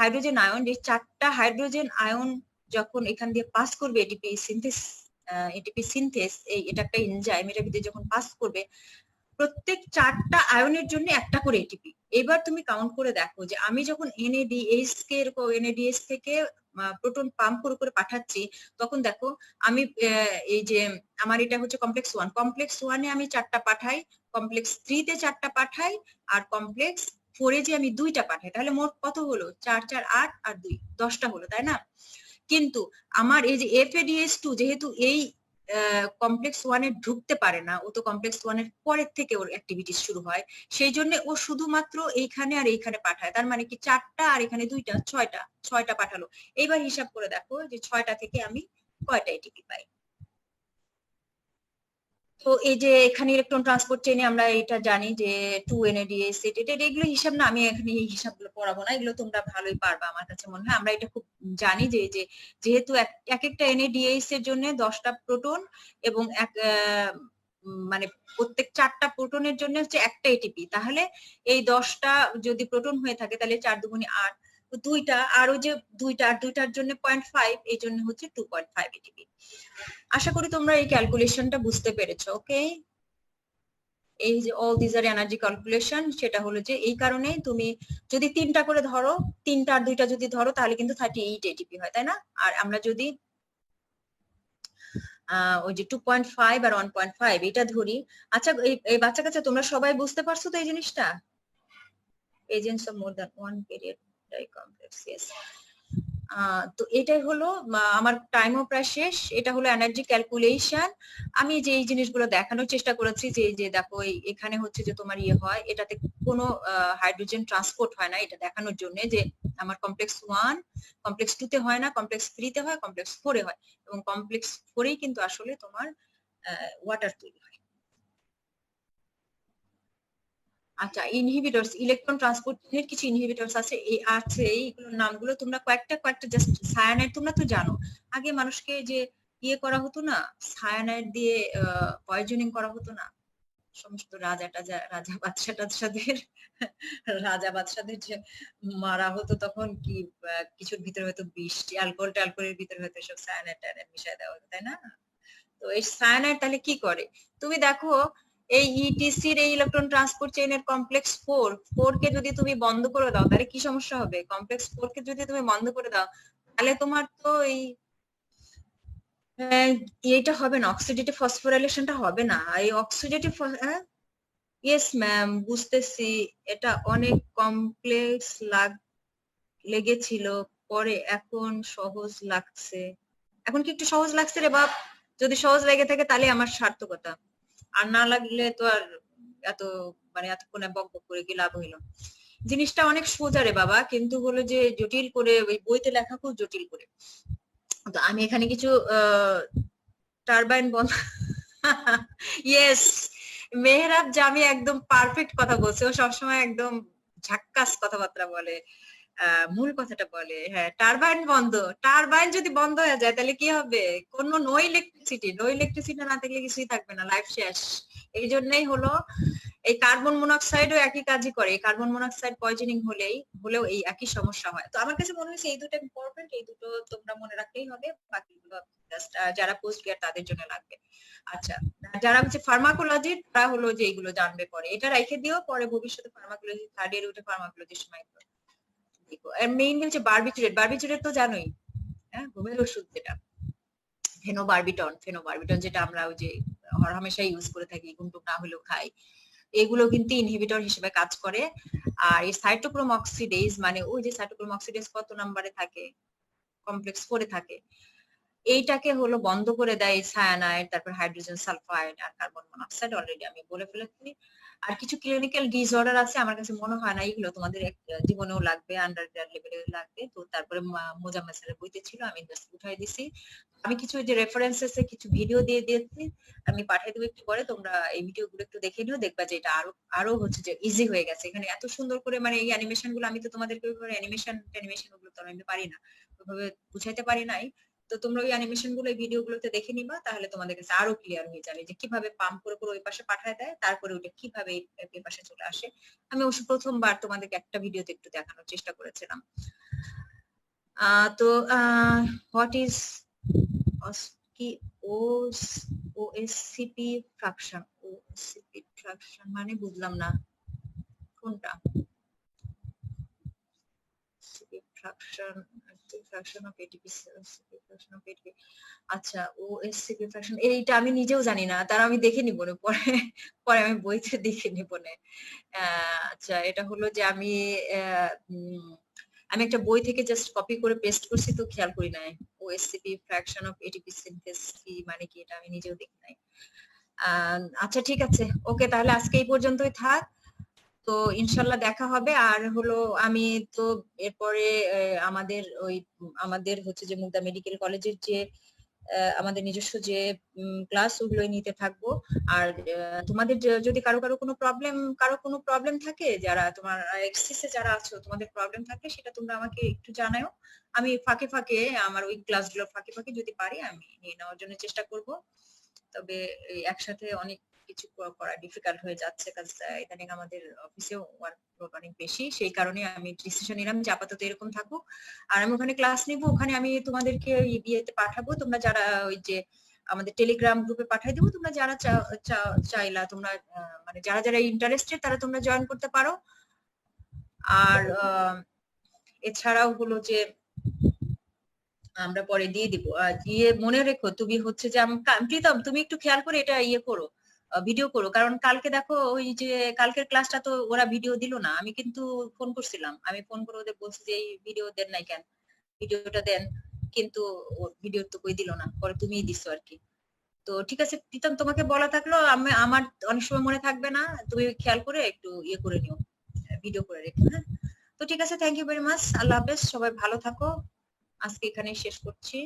হাইড্রোজেন আয়ন, এই 4টা হাইড্রোজেন আয়ন যখন এখান দিয়ে পাস করবে এটিপি সিনথেস, এটা একটা এনজাইম, এটার ভিতরে যখন পাস করবে প্রত্যেক 4টা আয়নের জন্য একটা করে এটিপি। এবার তুমি কাউন্ট করে দেখো যে আমি যখন এনএডিএইচ কে এরকম এনএডিএইচ থেকে প্রোটন পাম্প করে করে পাঠাচ্ছি, তখন দেখো আমি এই যে আমার এটা হচ্ছে কমপ্লেক্স 1, কমপ্লেক্স 1 এ আমি 4টা পাঠাই, কমপ্লেক্স 3 তে 4টা পাঠাই, আর কমপ্লেক্স 4 এ যে আমি 2টা পাঠাই, তাহলে মোট কত হলো? 4 4 8 আর 2 10টা হলো, তাই না? কিন্তু আমার এই যে FADH2 যেহেতু এই কমপ্লেক্স 1 এ ঢুকতে পারে না, ও তো কমপ্লেক্স 1 এর পরের থেকে ওর অ্যাক্টিভিটিস শুরু হয়, সেই জন্য ও শুধুমাত্র এইখানে আর এইখানে পাঠায়। তার মানে কি 4টা আর এখানে 2টা, 6টা পাঠালো। এইবার হিসাব করে দেখো যে 6টা থেকে আমি কয়টা এটিপি পাই। তো এই যে এখানে ইলেকট্রন ট্রান্সপোর্ট চেইনে আমরা এটা জানি যে 2 NADH এগুলো হিসাব না, আমি এখানে এই হিসাবগুলো পড়াবো না, এগুলো তোমরা ভালোই পারবা আমার কাছে মনে হয়। আমরা এটা খুব জানি যে যেহেতু এক একটা NADH এর জন্য 10টা প্রোটন এবং মানে প্রত্যেক 4টা প্রোটনের জন্য হচ্ছে একটা এটিপি, তাহলে এই 10টা যদি প্রোটন হয়ে থাকে তাহলে 4 দুগুণে 8, তো 2টা আর ওই যে 2টা আর 2টার জন্য 0.5, এই জন্য হচ্ছে 2.5 এটিপি। আশা করি তোমরা এই ক্যালকুলেশনটা বুঝতে পেরেছো। ওকে, এই যে অল দিস আর এনার্জি ক্যালকুলেশন, সেটা হলো যে এই কারণে তুমি যদি 3টা করে ধরো, 3টা আর 2টা যদি ধরো তাহলে কিন্তু 38 এটিপি হয়, তাই না? আর আমরা যদি ওই যে 2.5 আর 1.5 এটা ধরি। আচ্ছা, এই বাচ্চা কাচ্চা তোমরা সবাই বুঝতে পারছো তো এই জিনিসটা? Agents of more than one period complex, yes. তো এটাই হলো, আমার টাইমও প্রায় শেষ। এটা হলো এনার্জি ক্যালকুলেশন। আমি যে এই জিনিসগুলো দেখানোর চেষ্টা করেছি যে দেখো এখানে হচ্ছে যে তোমার ইয়ে হয়, এটাতে কোনো হাইড্রোজেন ট্রান্সপোর্ট হয় না, এটা দেখানোর জন্য যে আমার কমপ্লেক্স 1 কমপ্লেক্স 2 তে হয় না, কমপ্লেক্স 3 তে হয়, কমপ্লেক্স 4 এ হয়, এবং কমপ্লেক্স 4 এই কিন্তু আসলে তোমার ওয়াটার তৈরি হয়। আচ্ছা, ইনহিবিটরস, ইলেকট্রন ট্রান্সপোর্টের কিছু ইনহিবিটরস আছে, এইগুলোর নামগুলো তোমরা কয়েকটা জাস্ট। সায়ানাইড তোমরা তো জানো, আগে মানুষকে যে ইয়ে করা হতো না, সায়ানাইড দিয়ে পয়জনিং করা হতো না, সমস্ত রাজা বাদশাদের যে মারা হতো, তখন কি কিছুর ভিতরে হয়তো বিষ, অ্যালকোহলের ভিতরে হয়তো সব সায়ানাইড মিশাই দেওয়া হতো, তাই না? তো এই সায়ানাইড তাহলে কি করে? তুমি দেখো এই ইটিসির এই ইলেকট্রন ট্রান্সপোর্ট চেইনের কমপ্লেক্স 4 কে যদি তুমি বন্ধ করে দাও তাহলে কি সমস্যা হবে? কমপ্লেক্স 4 কে যদি তুমি বন্ধ করে দাও তাহলে তোমার তো এইটা হবে না, অক্সিডেটিভ ফসফোরাইলেশনটা হবে না। এই অক্সিডেটিভ, ইয়েস ম্যাম, বুঝতেছি। এটা অনেক কমপ্লেক্স লেগেছিল, পরে এখন সহজ লাগছে। এখন কি একটু সহজ লাগছে রে বাপ? যদি সহজ লেগে থাকে তাহলে আমার সার্থকতা, আর না লাগলে তো আর এত এতক্ষণে বক বক করে কি লাভ হইলো? জিনিসটা অনেক সোজা রে বাবা, কিন্তু হলো যে জটিল করে, ওই বইতে লেখা খুব জটিল করে। তো আমি এখানে কিছু টারবাইন বন্ধ ইয়েস, মেহরাব জামি একদম পারফেক্ট কথা বলছে, ও সবসময় একদম ঝাক্কাস কথাবার্তা বলে, মূল কথাটা বলে। হ্যাঁ, টারবাইন যদি বন্ধ হয়ে যায় তাহলে কি হবে? কোনো নো ইলেকট্রিসিটি না থাকলে কিছুই থাকবে না, লাইফ শেষ। এই জন্যই হলো এই কার্বন মনোক্সাইডও একই কাজই করে, কার্বন মনোক্সাইড পয়জনিং হলেও এই একই সমস্যা হয়। তো আমার কাছে মনে হয়েছে এই দুটো ইম্পর্টেন্ট, এই দুটো তোমরা মনে রাখতেই হবে, বাকিগুলো যারা পোস্ট গ্রেড তাদের জন্য লাগবে। আচ্ছা, যারা হচ্ছে ফার্মাকোলজি তারা হলো যে এইগুলো জানবে পরে, এটা রেখে দিও, পরে ভবিষ্যতে ফার্মাকোলজি থার্ড ইয়ারে উঠে ফার্মাকোলজির সময় দেখো। আর মেইনলি হচ্ছে বারবিচুরেট তো জানোই, হ্যাঁ, ঘুমের ওষুধ যেটা ফেনোবারবিটন যেটা আমরা ওই যে হরহামেশা ইউজ করে থাকি, ঘুম টুম না হলেও খাই, এগুলো কিন্তু ইনহিবিটর হিসেবে কাজ করে। আর এই সাইটোক্রোম অক্সিডেজ, মানে ওই যে সাইটোক্রোম অক্সিডেজ কত নম্বরে থাকে? কমপ্লেক্স 4 এ থাকে। এইটাকে হলো বন্ধ করে দেয় সায়ানাইড, তারপর হাইড্রোজেন সালফাইড আর কার্বন মনোক্সাইড, অলরেডি আমি বলে ফেলেছি। আর কিছু ক্লিনিক্যাল ডিসঅর্ডার আছে, আমার কাছে মনে হয় না এগুলো তোমাদের জীবনেও লাগবে, আন্ডার লেভেলেও লাগবে। তো তারপরে মোজাম্মেল স্যারের বইতে ছিল, আমি জাস্ট উঠাই দিছি। আমি কিছু যে রেফারেন্সেস কিছু ভিডিও দিয়ে দিয়েছি, আমি পাঠিয়ে দেবো একটু পরে, তোমরা এই ভিডিও গুলো একটু দেখে নিও, দেখবা যে এটা আরো আরো হচ্ছে যে ইজি হয়ে গেছে। এখানে এত সুন্দর করে মানে এই অ্যানিমেশন গুলো, আমি তো তোমাদেরকে অ্যানিমেশন ওগুলো তো আমি পারি না, ওইভাবে বুঝাইতে পারি নাই। তো তোমরা ওই অ্যানিমেশন গুলো ভিডিও গুলোতে দেখে নিবা, তাহলে তোমাদের কাছে আরো ক্লিয়ার হয়ে যাবে যে কিভাবে পাম্প করে করে ওই পাশে পাঠায় দেয়, তারপরে ওটা কিভাবে এই পাশে চলে আসে। আমি অবশ্য প্রথমবার তোমাদেরকে একটা ভিডিওতে একটু দেখানোর চেষ্টা করেছিলাম। তো হোয়াট ইজ কি ওএসসিপি ফ্র্যাকশন? ওএসসিপি ফ্র্যাকশন মানে বুঝলাম না কোনটা। Fraction fraction of ATP, fraction of ATP. আচ্ছা, ওএসসিপি ফ্র্যাকশন এইটা আমি নিজেও জানি না, তার আমি দেখে নিব না পরে, পরে আমি বইতে দেখে নিব না। আচ্ছা, এটা হলো যে আমি আমি একটা বই থেকে জাস্ট কপি করে পেস্ট করছি, তো খেয়াল করি নাই ওএসসিপি ফ্র্যাকশন অফ এটিপি সিনথেস কি মানে কি, এটা আমি নিজেও দেখি নাই। আচ্ছা ঠিক আছে, ওকে, তাহলে আজকে এই পর্যন্তই থাক। তো ইনশাল্লাহ দেখা হবে। আর হলো আমি তো এরপরে আমাদের হচ্ছে যে মুগদা মেডিকেল কলেজের যে আমাদের নিজস্ব যে ক্লাস, ওগুলো নিতে থাকবো। আর তোমাদের যদি কারো কোনো প্রবলেম থাকে, যারা তোমার এক্সিসে যারা আছো, তোমাদের প্রবলেম থাকে, সেটা তোমরা আমাকে একটু জানাও। আমি ফাঁকে ফাঁকে আমার ওই ক্লাসগুলোর ফাঁকে ফাঁকে যদি পারি আমি নিয়ে নেওয়ার জন্য চেষ্টা করব। তবে একসাথে অনেক কিছু করা ডিফিকাল্ট হয়ে যাচ্ছে, কারণ ইদানিং আমাদের অফিসেও ওয়ার্কলোড অনেক বেশি। সেই কারণে আমি ডিসিশন নিলাম যে আপাতত এরকম থাকুক। আর আমি ওখানে ক্লাস নিব, ওখানে আমি তোমাদেরকে বিয়েতে পাঠাবো। তোমরা যারা ওই যে আমাদের টেলিগ্রাম গ্রুপে পাঠিয়ে দেবো, তোমরা যারা চাইলা, তোমরা মানে যারা যারা ইন্টারেস্টেড তারা তোমরা জয়েন করতে পারো। আর এছাড়াও হলো যে আমরা পরে দিয়ে দিব। দিয়ে মনে রেখো তুমি হচ্ছে যে প্রীতম, তুমি একটু খেয়াল করে এটা করো, ভিডিও করো। কারণ কালকে দেখো ওই যে কালকের ক্লাসটা তো ওরা ভিডিও দিল না। আমি কিন্তু ফোন করছিলাম, আমি ফোন করে ওদের বলছি যে এই ভিডিও দেন নাই কেন, ভিডিওটা দেন, কিন্তু ভিডিও তো কই দিল না, পরে তুমিই দিছো আর কি। তো ঠিক আছে প্রীতম, তোমাকে বলা থাকলো, আমার অনেক সময় মনে থাকবে না, তুমি খেয়াল করে একটু করে নিও, ভিডিও করে রেখো। হ্যাঁ, তো ঠিক আছে, থ্যাংক ইউ ভেরি মাচ, আল্লাহ হাফেজ, সবাই ভালো থাকো। আজকে এখানেই শেষ করছি।